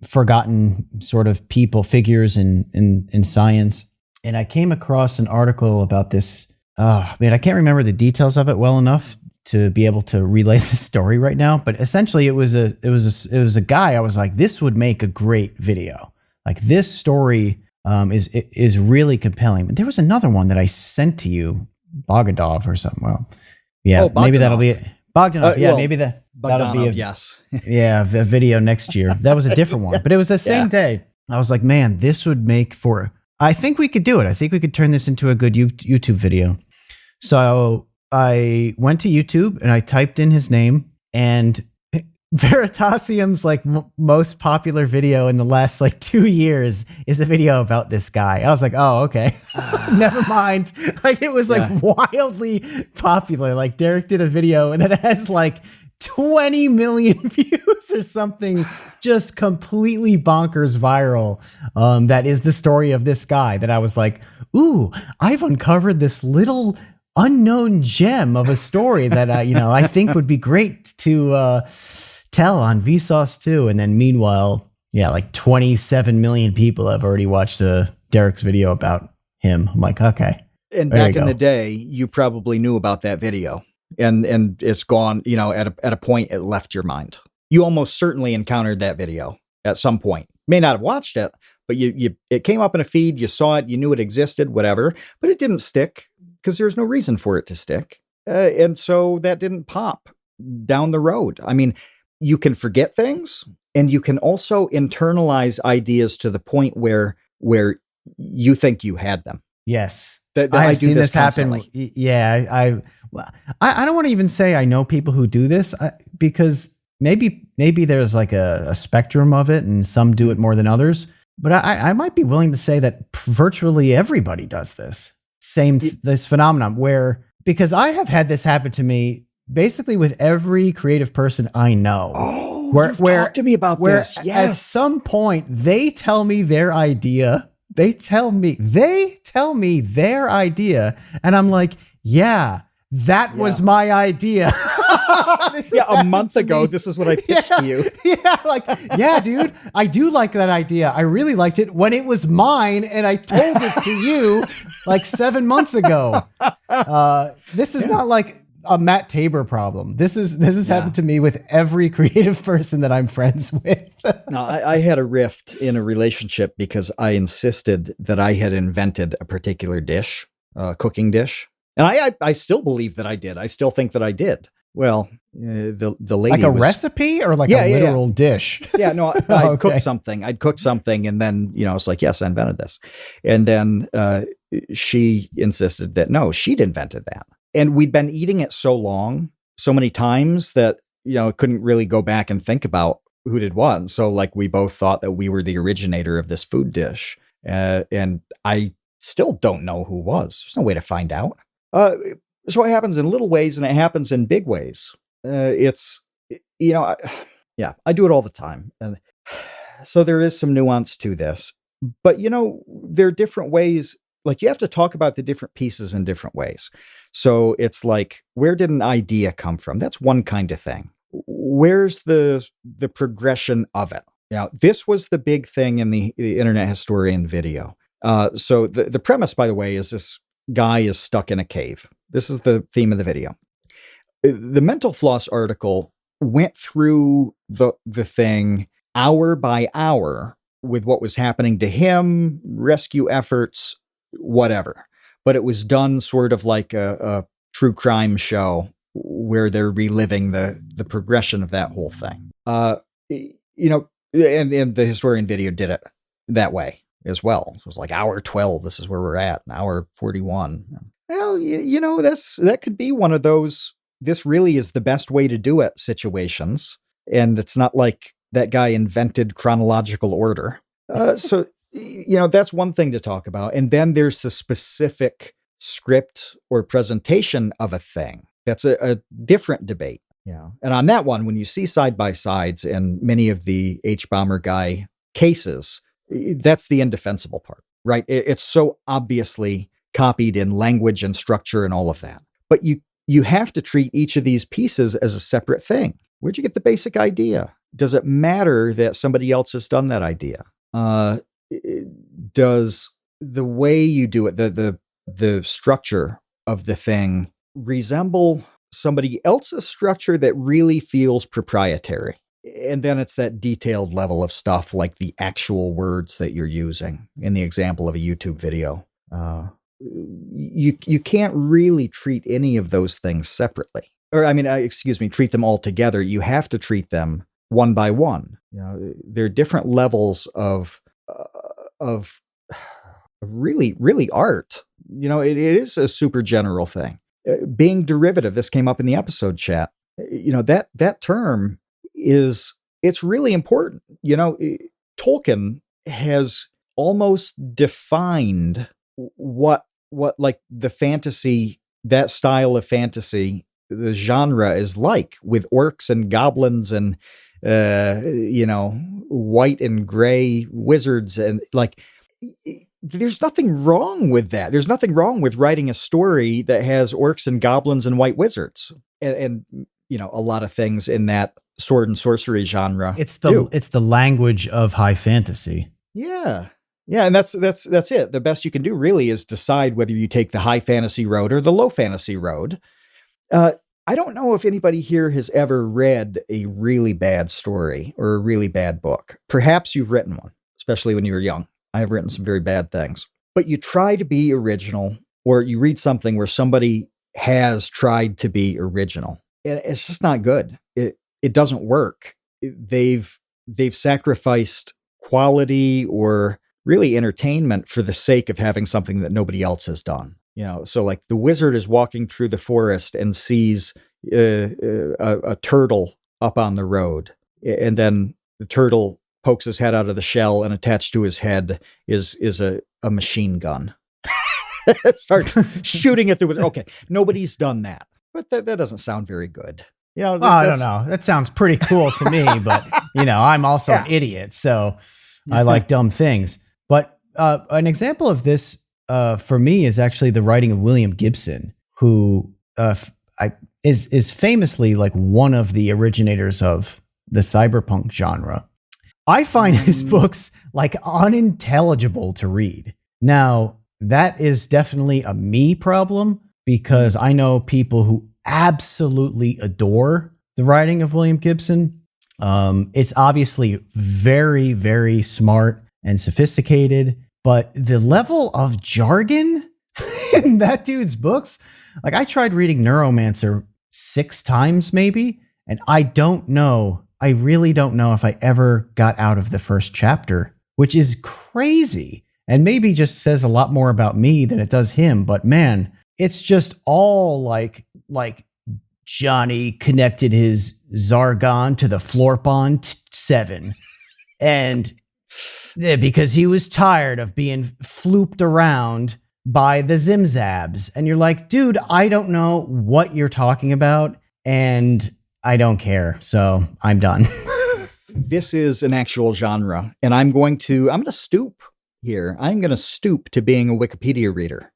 forgotten sort of figures in science. And I came across an article about this. Oh man, I can't remember the details of it well enough to be able to relay the story right now. But essentially, it was a guy. I was like, this would make a great video. Like, this story is really compelling. But there was another one that I sent to you, Bogdanov or something. Well, yeah, maybe that'll be it. Bogdanov. Maybe that'll be yes. Yeah, a video next year. That was a different one, but it was the same day. I was like, man, this would make for. I think we could do it. I think we could turn this into a good YouTube video. So I went to YouTube and I typed in his name, and Veritasium's like most popular video in the last 2 years is a video about this guy. I was like, oh, okay. Never mind. Like, it was wildly popular. Like, Derek did a video and it has 20 million views or something, just completely bonkers viral. That is the story of this guy that I was like, ooh, I've uncovered this little unknown gem of a story that I think would be great to tell on Vsauce too. And then meanwhile, 27 million people have already watched Derek's video about him. I'm like, okay. And back in the day, you probably knew about that video, and it's gone. At a point, it left your mind. You almost certainly encountered that video at some point. May not have watched it, but it came up in a feed. You saw it. You knew it existed. Whatever, but it didn't stick because there's no reason for it to stick, and so that didn't pop down the road. I mean, you can forget things, and you can also internalize ideas to the point where you think you had them. Yes. I've seen this happen. Yeah. I don't want to even say I know people who do this because maybe there's a spectrum of it and some do it more than others. But I might be willing to say that virtually everybody does this this phenomenon because I have had this happen to me basically with every creative person I know. Oh, you've talked to me about this. Yes. At some point they tell me their idea. They tell me their idea. And I'm like, yeah, that was my idea. A month ago, this is what I pitched to you. Yeah, dude, I do like that idea. I really liked it when it was mine, and I told it to you 7 months ago. This is not like a Matt Tabor problem. This has happened to me with every creative person that I'm friends with. No, I had a rift in a relationship because I insisted that I had invented a particular dish, cooking dish. And I still believe that I did. I still think that I did. Well, the lady was, recipe or a literal dish? Yeah, no, I'd cook something. I'd cook something, and then it's like, yes, I invented this. And then she insisted that no, she'd invented that. And we'd been eating it so many times that couldn't really go back and think about who did what. And so we both thought that we were the originator of this food dish, and I still don't know who was. There's no way to find out. So it happens in little ways and it happens in big ways. I do it all the time. And so there is some nuance to this, but there are different ways. You have to talk about the different pieces in different ways. So it's where did an idea come from? That's one kind of thing. Where's the progression of it? This was the big thing in the Internet Historian video. So the premise, by the way, is this guy is stuck in a cave. This is the theme of the video. The Mental Floss article went through the thing hour by hour with what was happening to him, rescue efforts, whatever. But it was done sort of like a true crime show where they're reliving the progression of that whole thing. And the historian video did it that way as well. So it was hour 12, this is where we're at, and hour 41. Well, that could be one of those, this really is the best way to do it situations. And it's not like that guy invented chronological order. So that's one thing to talk about. And then there's the specific script or presentation of a thing. That's a different debate. Yeah. And on that one, when you see side-by-sides in many of the hbomberguy cases, that's the indefensible part, right? It's so obviously copied in language and structure and all of that. But you have to treat each of these pieces as a separate thing. Where'd you get the basic idea? Does it matter that somebody else has done that idea? Does the way you do it, the structure of the thing, resemble somebody else's structure that really feels proprietary? And then it's that detailed level of stuff like the actual words that you're using in the example of a YouTube video. You can't really treat any of those things separately. Or, I mean, treat them all together. You have to treat them one by one. You know, there are different levels of really, really art. You know, it is a super general thing. Being derivative, this came up in the episode chat. You know, that term it's really important. You know, Tolkien has almost defined what like the fantasy, that style of fantasy, the genre is like, with orcs and goblins and white and gray wizards, and like, there's nothing wrong with that. There's nothing wrong with writing a story that has orcs and goblins and white wizards, and a lot of things in that sword and sorcery genre. It's the language of high fantasy. Yeah. Yeah, and that's it. The best you can do really is decide whether you take the high fantasy road or the low fantasy road. I don't know if anybody here has ever read a really bad story or a really bad book. Perhaps you've written one, especially when you were young. I have written some very bad things. But you try to be original, or you read something where somebody has tried to be original, and it's just not good. It doesn't work. They've sacrificed quality or really entertainment for the sake of having something that nobody else has done. You know, so like the wizard is walking through the forest and sees a turtle up on the road, and then the turtle pokes his head out of the shell, and attached to his head is a machine gun. Starts shooting at the wizard. Okay, nobody's done that, but that doesn't sound very good. You know, I don't know. That sounds pretty cool to me, but I'm also an idiot, so I like dumb things. But an example of this for me is actually the writing of William Gibson, who is famously like one of the originators of the cyberpunk genre. I find his books like unintelligible to read. Now, that is definitely a me problem, because I know people who absolutely adore the writing of William Gibson. It's obviously very, very smart and sophisticated, but the level of jargon in that dude's books, like I tried reading Neuromancer 6 times maybe, and I really don't know if I ever got out of the first chapter, which is crazy, and maybe just says a lot more about me than it does him. But man, it's just all like Johnny connected his Zargon to the Florpon 7, and because he was tired of being flooped around by the Zimzabs. And you're like, dude, I don't know what you're talking about, and I don't care, so I'm done. This is an actual genre, and I'm going to stoop here. I'm going to stoop to being a Wikipedia reader,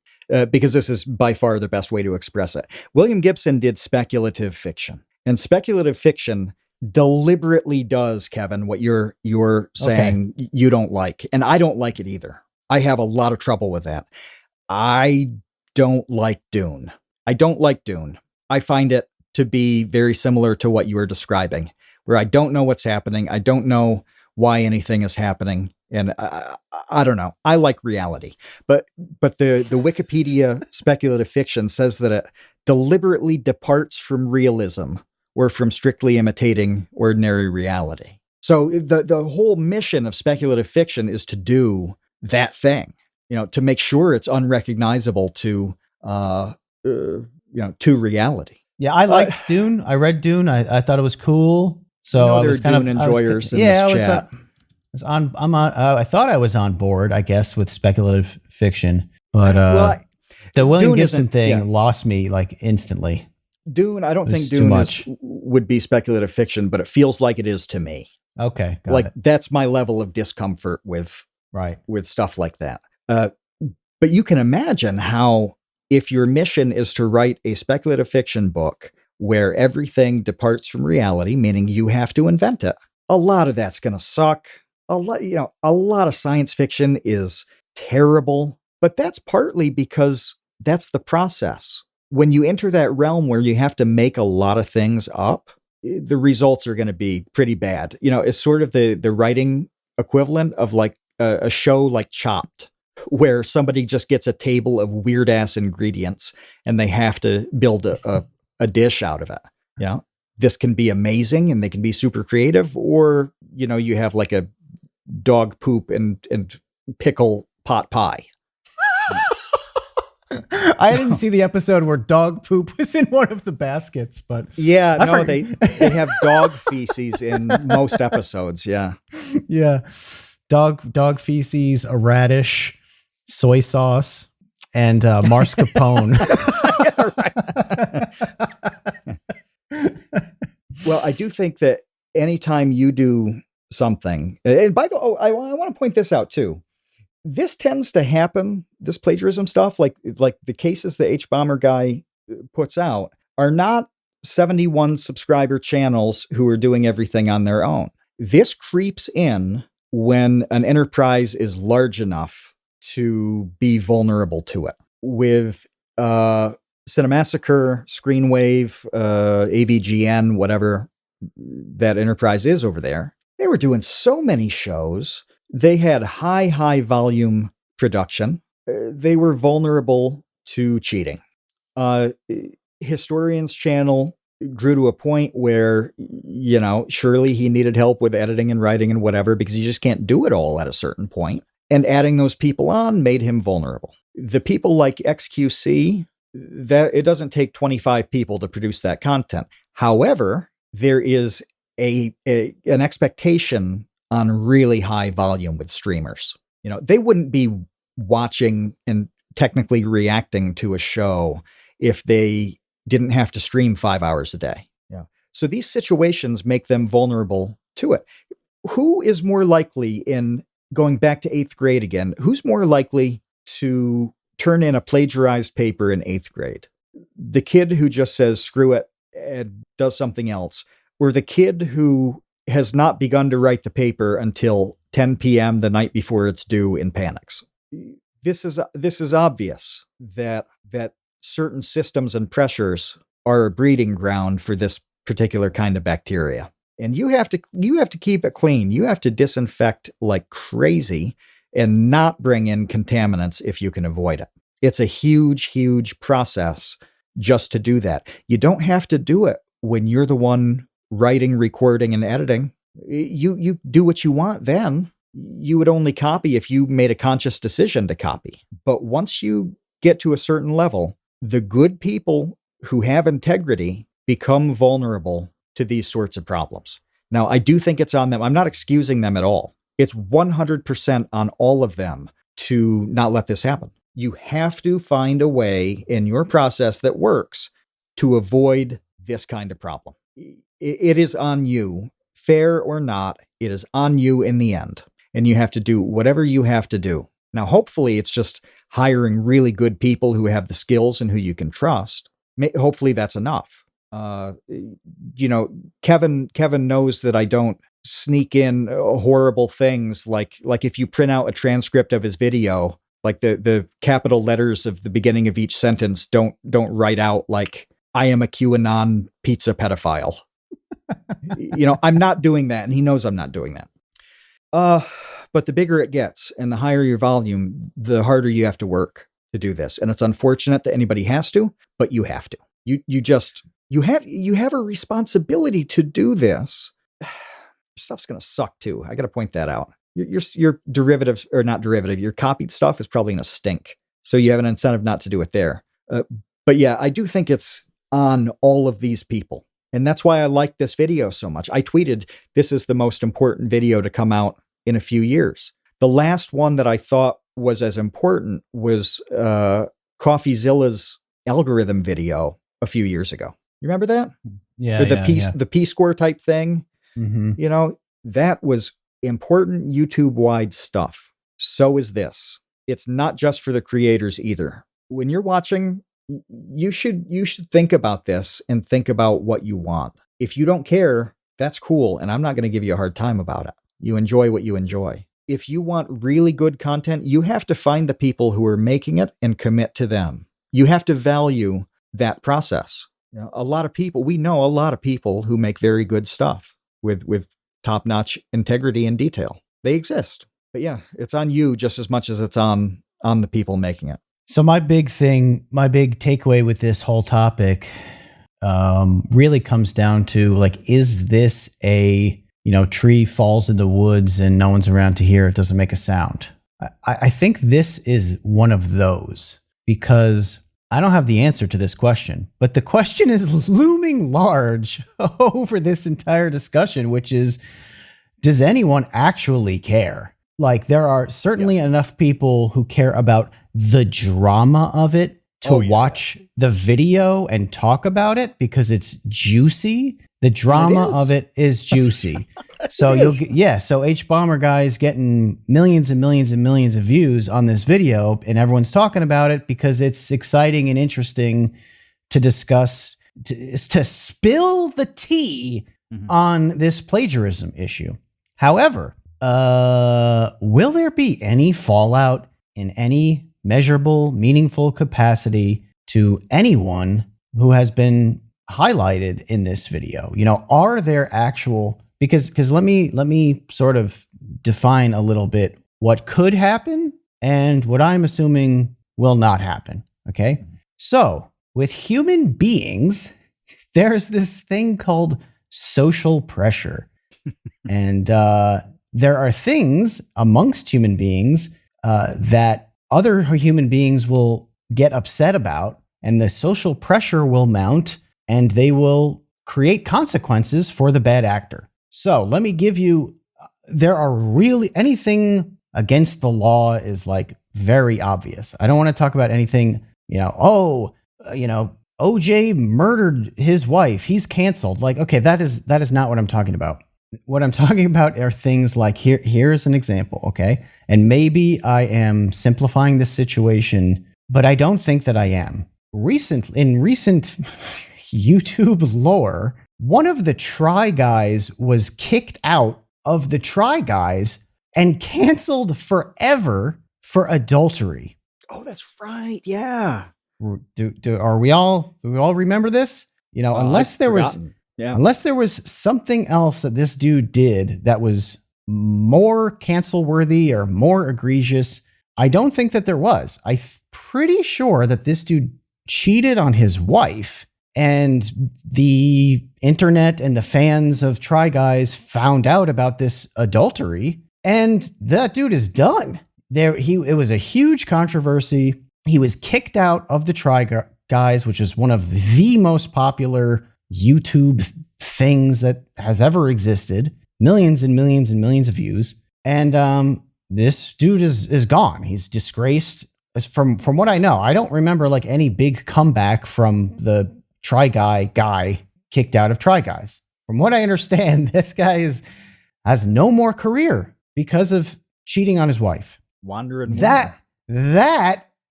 because this is by far the best way to express it. William Gibson did speculative fiction, and speculative fiction deliberately does, Kevin, what you're saying you don't like, and I don't like it either. I have a lot of trouble with that. I don't like Dune. I find it to be very similar to what you were describing, where I don't know what's happening. I don't know why anything is happening. And I don't know. I like reality. But the Wikipedia speculative fiction says that it deliberately departs from realism or from strictly imitating ordinary reality. So the whole mission of speculative fiction is to do that thing, to make sure it's unrecognizable to reality. Yeah, I liked Dune. I read Dune. I thought it was cool. So I was kind of enjoyers in this chat. I thought I was on board, I guess, with speculative fiction, but the William Gibson thing lost me like instantly. Dune, I don't think Dune would be speculative fiction, but it feels like it is to me. Okay, got it. That's my level of discomfort with right with stuff like that. But you can imagine how, if your mission is to write a speculative fiction book where everything departs from reality, meaning you have to invent it, a lot of that's going to suck. A lot of science fiction is terrible, but that's partly because that's the process. When you enter that realm where you have to make a lot of things up, the results are going to be pretty bad. It's sort of the writing equivalent of like a show like Chopped, where somebody just gets a table of weird ass ingredients and they have to build a dish out of it. This can be amazing and they can be super creative, or, you have like a dog poop and pickle pot pie. I didn't see the episode where dog poop was in one of the baskets, but yeah, they have dog feces in most episodes. Yeah. Yeah. Dog feces, a radish, soy sauce, and mascarpone. Well, I do think that anytime you do something, and by the way, I want to point this out too. This tends to happen, this plagiarism stuff, like the cases that hbomberguy puts out are not 71 subscriber channels who are doing everything on their own. This creeps in when an enterprise is large enough to be vulnerable to it. With Cinemassacre, Screenwave, AVGN, whatever that enterprise is over there, they were doing so many shows. They had high volume production. They were vulnerable to cheating. Historian's channel grew to a point where, surely he needed help with editing and writing and whatever, because you just can't do it all at a certain point. And adding those people on made him vulnerable. The people like XQC, that it doesn't take 25 people to produce that content. However, there is an expectation on really high volume with streamers. They wouldn't be watching and technically reacting to a show if they didn't have to stream 5 hours a day. Yeah. So these situations make them vulnerable to it. Who is more likely, in going back to 8th grade again, who's more likely to turn in a plagiarized paper in 8th grade? The kid who just says, screw it, and does something else, or the kid who has not begun to write the paper until 10 p.m. the night before it's due and panics? This is obvious that certain systems and pressures are a breeding ground for this particular kind of bacteria. And you have to keep it clean. You have to disinfect like crazy and not bring in contaminants if you can avoid it. It's a huge process just to do that. You don't have to do it when you're the one writing, recording, and editing. You do what you want then. You would only copy if you made a conscious decision to copy. But once you get to a certain level, the good people who have integrity become vulnerable to these sorts of problems. Now, I do think it's on them. I'm not excusing them at all. It's 100% on all of them to not let this happen. You have to find a way in your process that works to avoid this kind of problem. It is on you, fair or not, it is on you in the end. And you have to do whatever you have to do. Now, hopefully it's just hiring really good people who have the skills and who you can trust. Hopefully that's enough. Kevin knows that I don't sneak in horrible things like if you print out a transcript of his video, like the capital letters of the beginning of each sentence don't write out like, I am a QAnon pizza pedophile. I'm not doing that, and he knows I'm not doing that. But the bigger it gets and the higher your volume, the harder you have to work to do this. And it's unfortunate that anybody has to, but you have to. You have a responsibility to do this. Stuff's going to suck too. I got to point that out. Your derivatives, or not derivative, your copied stuff is probably going to stink. So you have an incentive not to do it there. But yeah, I do think it's on all of these people. And that's why I like this video so much. I tweeted, this is the most important video to come out in a few years. The last one that I thought was as important was CoffeeZilla's algorithm video a few years ago. You remember that? Yeah. The P-score type thing. Mm-hmm. That was important YouTube-wide stuff. So is this. It's not just for the creators either. When you're watching, you should think about this and think about what you want. If you don't care, that's cool, and I'm not going to give you a hard time about it. You enjoy what you enjoy. If you want really good content, you have to find the people who are making it and commit to them. You have to value that process. You know, we know a lot of people who make very good stuff with top-notch integrity and detail. They exist. But yeah, it's on you just as much as it's on the people making it. So my big takeaway with this whole topic really comes down to, like, is this a, tree falls in the woods and no one's around to hear it, doesn't make a sound? I think this is one of those, because I don't have the answer to this question, but the question is looming large over this entire discussion, which is, does anyone actually care? Like, there are certainly enough people who care about the drama of it to watch the video and talk about it because it's juicy. The drama of it is juicy. So so hbomberguy is getting millions and millions and millions of views on this video, and everyone's talking about it because it's exciting and interesting to discuss, to spill the tea on this plagiarism issue. However, will there be any fallout in any measurable, meaningful capacity to anyone who has been highlighted in this video? Are there actual, because let me sort of define a little bit what could happen and what I'm assuming will not happen. Okay. So with human beings, there's this thing called social pressure. And there are things amongst human beings that other human beings will get upset about, and the social pressure will mount, and they will create consequences for the bad actor. So let me give you, there are really, anything against the law is like very obvious. I don't want to talk about anything, OJ murdered his wife, he's canceled. Like, okay, that is not what I'm talking about. What I'm talking about are things like, here's an example, okay? And maybe I am simplifying this situation, but I don't think that I am. In recent YouTube lore, one of the Try Guys was kicked out of the Try Guys and canceled forever for adultery. Oh, that's right. Yeah. Do we all remember this? Unless there was something else that this dude did that was more cancel worthy or more egregious, I don't think that there was. I'm pretty sure that this dude cheated on his wife, and the internet and the fans of Try Guys found out about this adultery, and that dude is done. It was a huge controversy. He was kicked out of the Try Guys, which is one of the most popular YouTube things that has ever existed. Millions and millions and millions of views. And this dude is gone. He's disgraced. From what I know, I don't remember like any big comeback from the Try guy kicked out of Try Guys. From what I understand, this guy has no more career because of cheating on his wife. Wandering. That,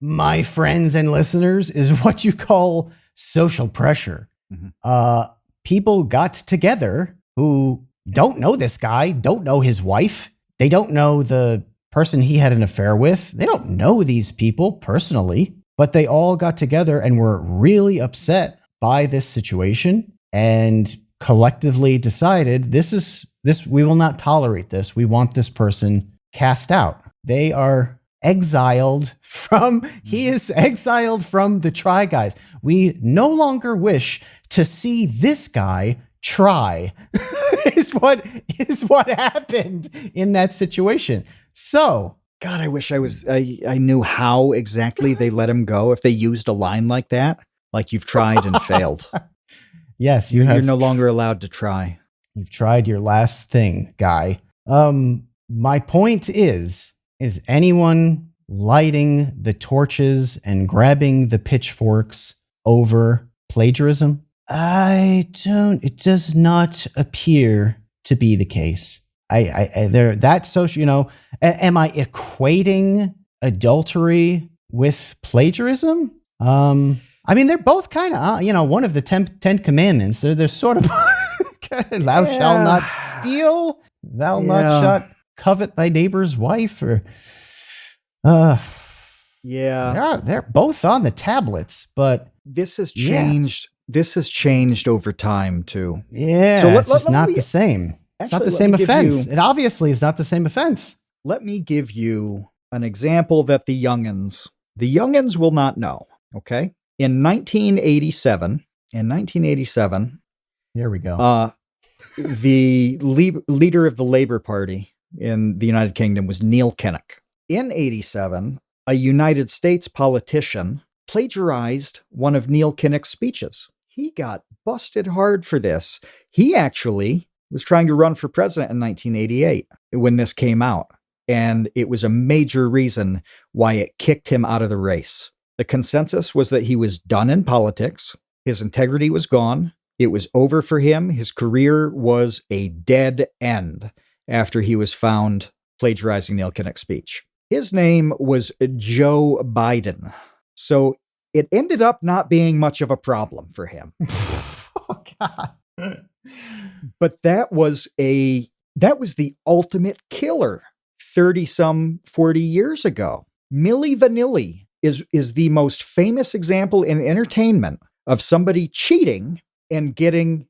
my friends and listeners, is what you call social pressure. Mm-hmm. People got together who don't know this guy, don't know his wife. They don't know the person he had an affair with. They don't know these people personally, but they all got together and were really upset by this situation and collectively decided we will not tolerate this. We want this person cast out. They are exiled he is exiled from the Try Guys. We no longer wish to see this guy try is what happened in that situation. So, God, I wish I knew how exactly they let him go. If they used a line like that, like you've tried and failed. Yes, you're no longer allowed to try. You've tried your last thing, guy. My point is anyone lighting the torches and grabbing the pitchforks over plagiarism? It does not appear to be the case. Am I equating adultery with plagiarism. I mean, they're both kind of, one of the 10 commandments. They're sort of, thou shalt not steal, thou not shalt covet thy neighbor's wife, or, they're both on the tablets, but this has changed. This has changed over time too. Yeah. So it's just not the same. It's not the same offense. It obviously is not the same offense. Let me give you an example that the youngins will not know. Okay. In 1987, here we go. The leader of the Labour Party in the United Kingdom was Neil Kinnock. In 87, a United States politician plagiarized one of Neil Kinnock's speeches. He got busted hard for this. He actually was trying to run for president in 1988 when this came out, and it was a major reason why it kicked him out of the race. The consensus was that he was done in politics. His integrity was gone. It was over for him. His career was a dead end after he was found plagiarizing Neil Kinnock's speech. His name was Joe Biden. So it ended up not being much of a problem for him. Oh, God. But that was the ultimate killer 40 years ago. Milli Vanilli is the most famous example in entertainment of somebody cheating and getting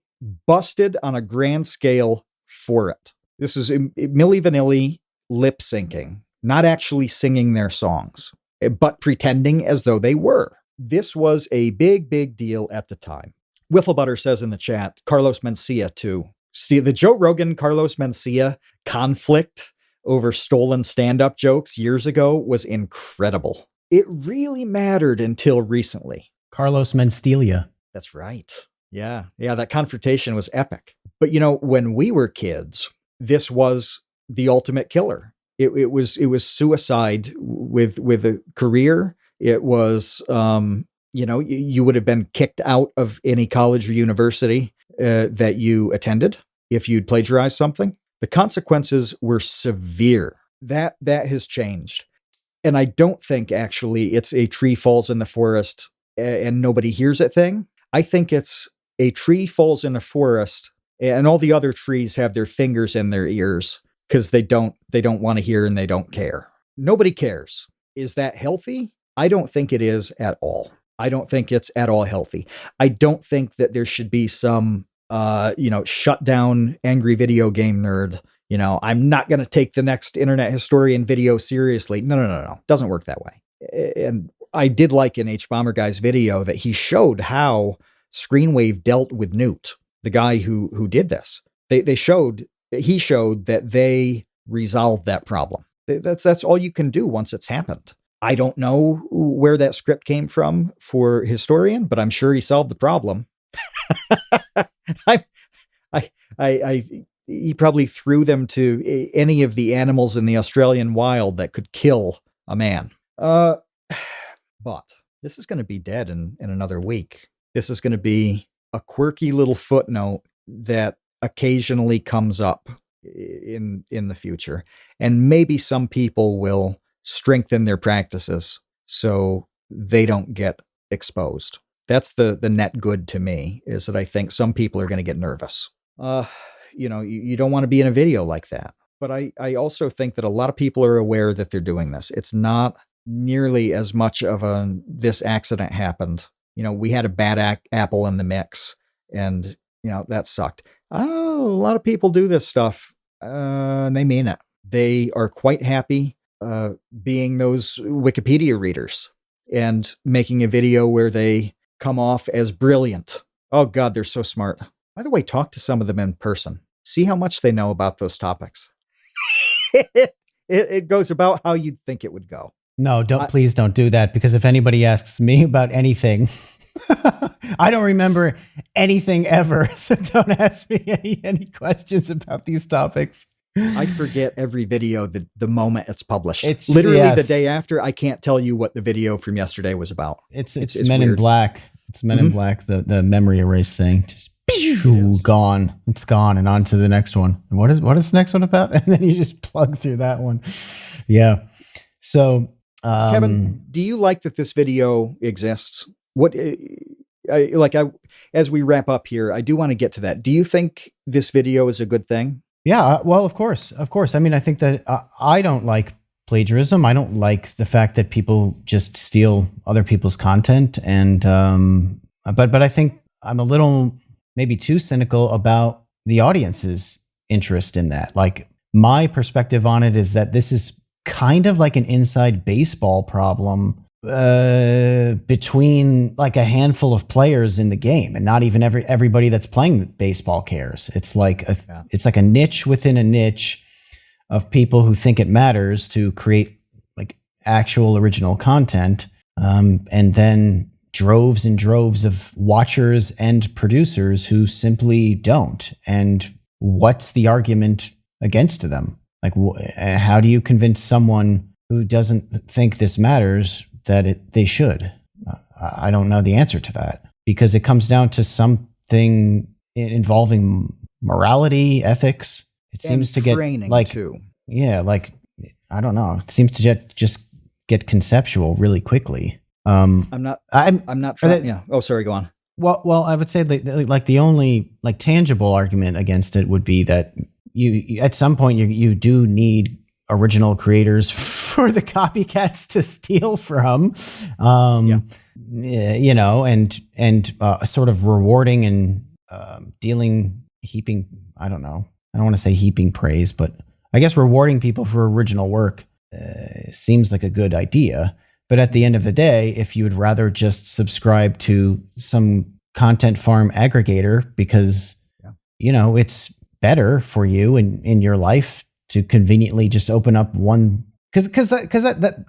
busted on a grand scale for it. This is Milli Vanilli lip syncing, not actually singing their songs, but pretending as though they were. This was a big, big deal at the time. Wifflebutter says in the chat, Carlos Mencia too. See, the Joe Rogan, Carlos Mencia conflict over stolen stand-up jokes years ago was incredible. It really mattered until recently. Carlos Mencia. That's right. Yeah, that confrontation was epic. But when we were kids, this was the ultimate killer. It was suicide with a career. It was, you would have been kicked out of any college or university that you attended if you'd plagiarized something. The consequences were severe. That has changed. And I don't think actually it's a tree falls in the forest and nobody hears it thing. I think it's a tree falls in a forest and all the other trees have their fingers in their ears because they don't want to hear and they don't care. Nobody cares. Is that healthy? I don't think it is at all. I don't think it's at all healthy. I don't think that there should be some, shut down angry video game nerd. I'm not going to take the next internet historian video seriously. No. Doesn't work that way. And I did like in hbomberguy's video that he showed how Screenwave dealt with Newt, the guy who did this. He showed that they resolved that problem. That's all you can do once it's happened. I don't know where that script came from for historian, but I'm sure he solved the problem. He probably threw them to any of the animals in the Australian wild that could kill a man. But this is going to be dead in another week. This is going to be a quirky little footnote that occasionally comes up in the future. And maybe some people will strengthen their practices so they don't get exposed. That's the net good to me, is that I think some people are going to get nervous. You don't want to be in a video like that. But I also think that a lot of people are aware that they're doing this. It's not nearly as much of this accident happened. We had a bad apple in the mix and, that sucked. Oh, a lot of people do this stuff. And they mean it. They are quite happy being those Wikipedia readers and making a video where they come off as brilliant. Oh, God, they're so smart. By the way, talk to some of them in person. See how much they know about those topics. It goes about how you'd think it would go. No, please don't do that, because if anybody asks me about anything, I don't remember anything ever. So don't ask me any questions about these topics. I forget every video the moment it's published. It's literally the day after. I can't tell you what the video from yesterday was about. It's Men weird. In Black. It's Men in Black, the memory erase thing. Just gone. It's gone, and on to the next one. And what is the next one about? And then you just plug through that one. Yeah. So Kevin, do you like that this video exists? What, as we wrap up here, I do want to get to that. Do you think this video is a good thing? Yeah, well, of course. I mean, I think that I don't like plagiarism. I don't like the fact that people just steal other people's content. And, but I think I'm a little maybe too cynical about the audience's interest in that. Like, my perspective on it is that this is kind of like an inside baseball problem between like a handful of players in the game, and not even everybody that's playing baseball cares. It's like it's like a niche within a niche of people who think it matters to create like actual original content, and then droves and droves of watchers and producers who simply don't. And what's the argument against them? Like, how do you convince someone who doesn't think this matters that they should? I don't know the answer to that, because it comes down to something involving morality, ethics. It seems to get like, too. Yeah, like, I don't know. It seems to just get conceptual really quickly. I'm not trying. Yeah. Oh, sorry. Go on. Well, I would say like the only like tangible argument against it would be that you at some point you do need original creators for the copycats to steal from, you know, and sort of rewarding and heaping. I don't know. I don't want to say heaping praise, but I guess rewarding people for original work seems like a good idea. But at the end of the day, if you would rather just subscribe to some content farm aggregator because, you know, it's better for you in your life to conveniently just open up one, because that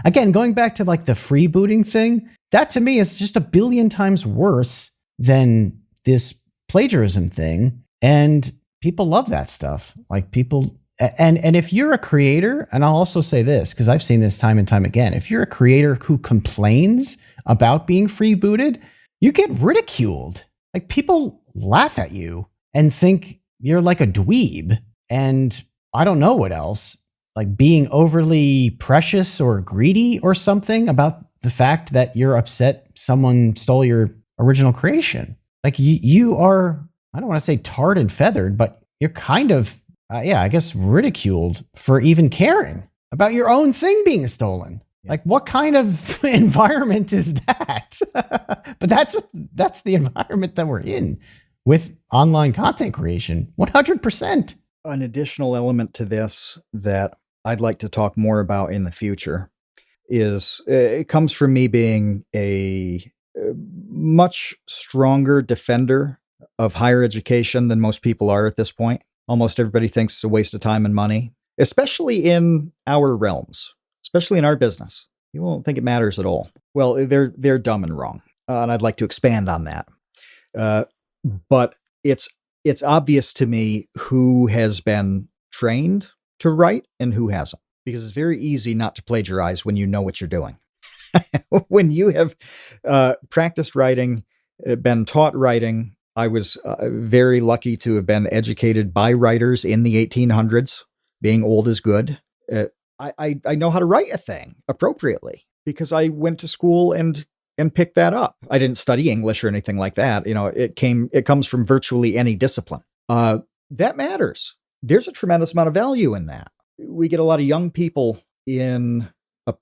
again, going back to like the freebooting thing, that to me is just a billion times worse than this plagiarism thing. And people love that stuff. Like people, and if you're a creator, and I'll also say this, because I've seen this time and time again, if you're a creator who complains about being freebooted, you get ridiculed. Like, people laugh at you and think you're like a dweeb. And I don't know what else, like being overly precious or greedy or something about the fact that you're upset someone stole your original creation. Like, you are, I don't want to say tarred and feathered, but you're kind of, I guess, ridiculed for even caring about your own thing being stolen. Yeah. Like, what kind of environment is that? But that's the environment that we're in with online content creation, 100%. An additional element to this that I'd like to talk more about in the future is it comes from me being a much stronger defender of higher education than most people are at this point. Almost everybody thinks it's a waste of time and money, especially in our realms, especially in our business. You won't think it matters at all. Well, they're dumb and wrong, and I'd like to expand on that. But it's obvious to me who has been trained to write and who hasn't, because it's very easy not to plagiarize when you know what you're doing. When you have practiced writing, been taught writing. I was very lucky to have been educated by writers in the 1800s. Being old is good. I know how to write a thing appropriately because I went to school and picked that up. I didn't study English or anything like that. You know, it comes from virtually any discipline. That matters. There's a tremendous amount of value in that. We get a lot of young people in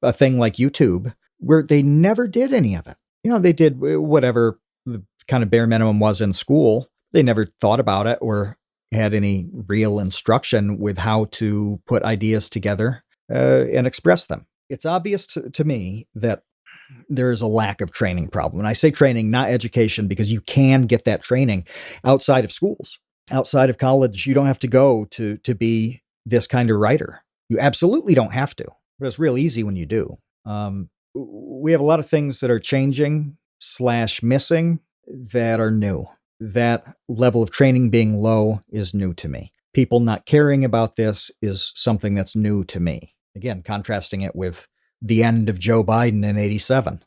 a thing like YouTube where they never did any of it. You know, they did whatever the kind of bare minimum was in school. They never thought about it or had any real instruction with how to put ideas together and express them. It's obvious to me that there's a lack of training problem. And I say training, not education, because you can get that training outside of schools. Outside of college, you don't have to go to be this kind of writer. You absolutely don't have to, but it's real easy when you do. We have a lot of things that are changing / missing that are new. That level of training being low is new to me. People not caring about this is something that's new to me. Again, contrasting it with the end of Joe Biden in 87.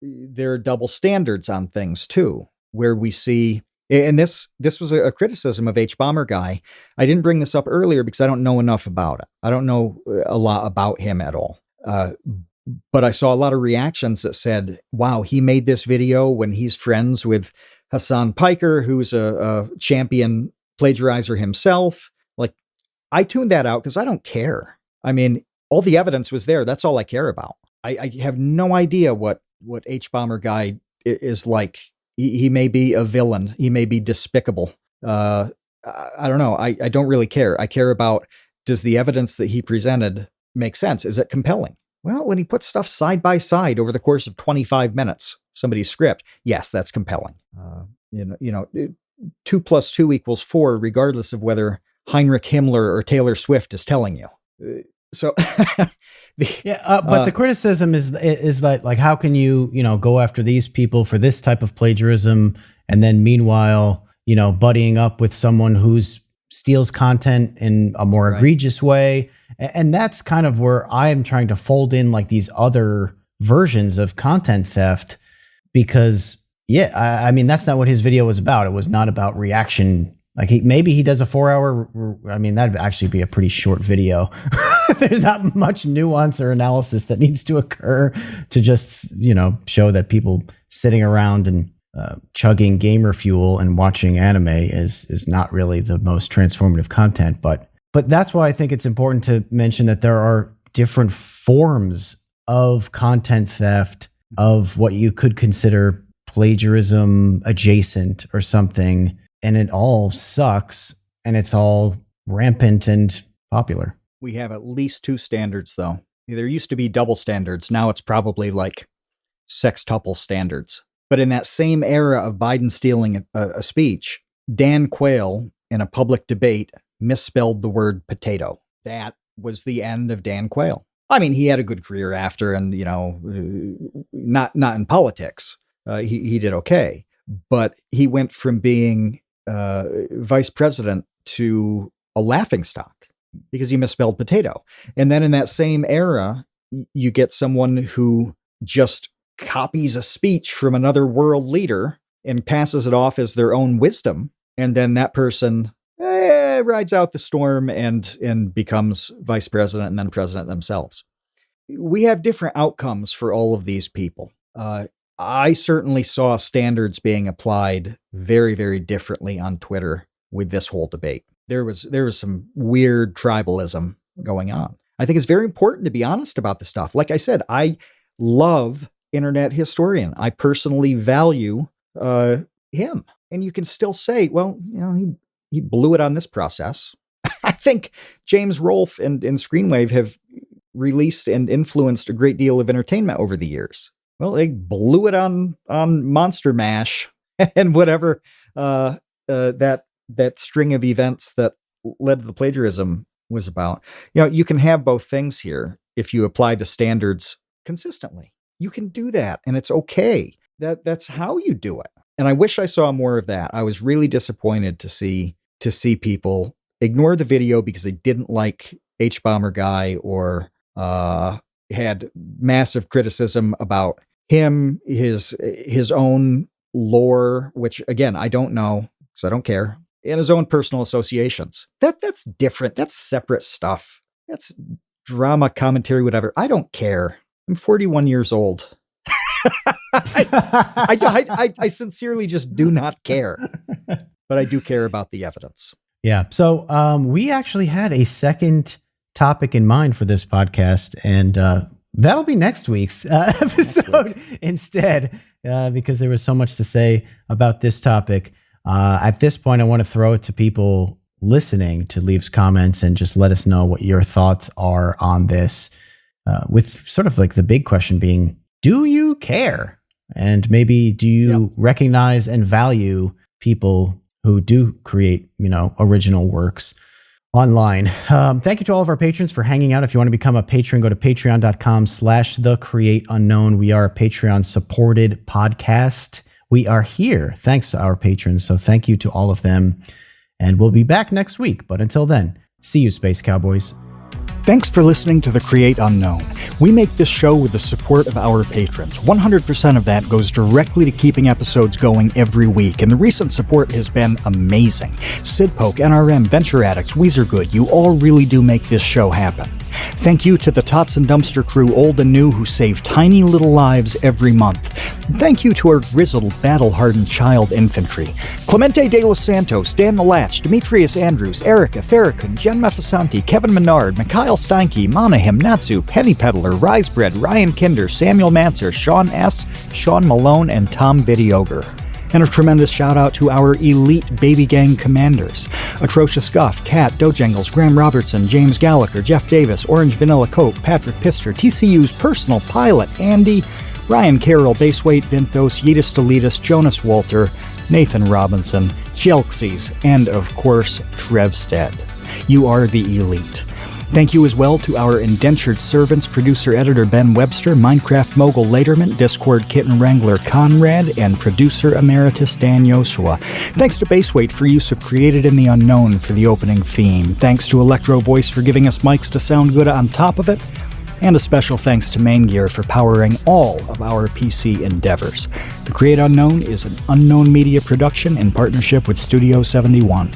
There are double standards on things too, where we see, and this was a criticism of hbomberguy. I didn't bring this up earlier because I don't know enough about it. I don't know a lot about him at all. But I saw a lot of reactions that said, wow, he made this video when he's friends with Hassan Piker, who's a champion plagiarizer himself. Like, I tuned that out because I don't care. I mean, all the evidence was there. That's all I care about. I have no idea what hbomberguy is like. He may be a villain. He may be despicable. I don't know. I don't really care. I care about, does the evidence that he presented make sense? Is it compelling? Well, when he puts stuff side by side over the course of 25 minutes, somebody's script, yes, that's compelling. 2 + 2 = 4, regardless of whether Heinrich Himmler or Taylor Swift is telling you. But the criticism is that, like, how can you go after these people for this type of plagiarism, and then meanwhile, buddying up with someone who's steals content in a more egregious way. And that's kind of where I am trying to fold in like these other versions of content theft, because I mean, that's not what his video was about. It was not about reaction. Like, maybe he does a 4-hour, I mean, that'd actually be a pretty short video. There's not much nuance or analysis that needs to occur to just, show that people sitting around and chugging gamer fuel and watching anime is not really the most transformative content. But that's why I think it's important to mention that there are different forms of content theft, of what you could consider plagiarism adjacent or something. And it all sucks, and it's all rampant and popular. We have at least 2 standards, though. There used to be double standards. Now it's probably like sextuple standards. But in that same era of Biden stealing a speech, Dan Quayle, in a public debate, misspelled the word potato. That was the end of Dan Quayle. I mean, he had a good career after, and, not in politics. He did okay. But he went from being vice president to a laughingstock because he misspelled potato. And then in that same era, you get someone who just copies a speech from another world leader and passes it off as their own wisdom. And then that person rides out the storm and becomes vice president and then president themselves. We have different outcomes for all of these people. I certainly saw standards being applied very, very differently on Twitter with this whole debate. There was some weird tribalism going on. I think it's very important to be honest about this stuff. Like I said, I love Internet Historian. I personally value him. And you can still say, well, he blew it on this process. I think James Rolfe and Screenwave have released and influenced a great deal of entertainment over the years. Well, they blew it on Monster Mash and whatever that string of events that led to the plagiarism was about. You can have both things here if you apply the standards consistently. You can do that, and it's okay. That's how you do it. And I wish I saw more of that. I was really disappointed to see people ignore the video because they didn't like hbomberguy or had massive criticism about him, his own lore, which again, I don't know because I don't care, and his own personal associations. That's different. That's separate stuff. That's drama, commentary, whatever. I don't care. I'm 41 years old. I sincerely just do not care, but I do care about the evidence. Yeah. So we actually had a second topic in mind for this podcast, and that'll be next week's episode instead, because there was so much to say about this topic. At this point, I want to throw it to people listening to leave comments and just let us know what your thoughts are on this, with sort of like the big question being, do you care? And maybe do you recognize and value people who do create, original works online? Thank you to all of our patrons for hanging out. If you want to become a patron, go to patreon.com/thecreateunknown. We are a Patreon supported podcast. We are here thanks to our patrons. So thank you to all of them. And we'll be back next week. But until then, see you, Space Cowboys. Thanks for listening to The Create Unknown. We make this show with the support of our patrons. 100% of that goes directly to keeping episodes going every week, and the recent support has been amazing. Sidpoke, NRM, Venture Addicts, Weezer Good, you all really do make this show happen. Thank you to the Tots and Dumpster crew, old and new, who save tiny little lives every month. Thank you to our grizzled, battle-hardened child infantry. Clemente de los Santos, Dan the Latch, Demetrius Andrews, Erica Farrakhan, Jen Mefasanti, Kevin Menard, Mikhail Steinke, Monahim, Natsu, Penny Peddler, Risebread, Ryan Kinder, Samuel Manser, Sean S., Sean Malone, and Tom Vidioger. And a tremendous shout out to our elite baby gang commanders: Atrocious Guff, Kat, Dojangles, Graham Robertson, James Gallagher, Jeff Davis, Orange Vanilla Coke, Patrick Pister, TCU's personal pilot, Andy, Ryan Carroll, Baseweight, Vinthos, Yeetus Deletus, Jonas Walter, Nathan Robinson, Jelksies, and of course, Trevstead. You are the elite. Thank you as well to our indentured servants, producer-editor Ben Webster, Minecraft mogul Laterman, Discord kitten wrangler Conrad, and producer emeritus Dan Yoshua. Thanks to Baseweight for use of Created in the Unknown for the opening theme. Thanks to Electro Voice for giving us mics to sound good on top of it. And a special thanks to Main Gear for powering all of our PC endeavors. The Create Unknown is an Unknown Media production in partnership with Studio 71.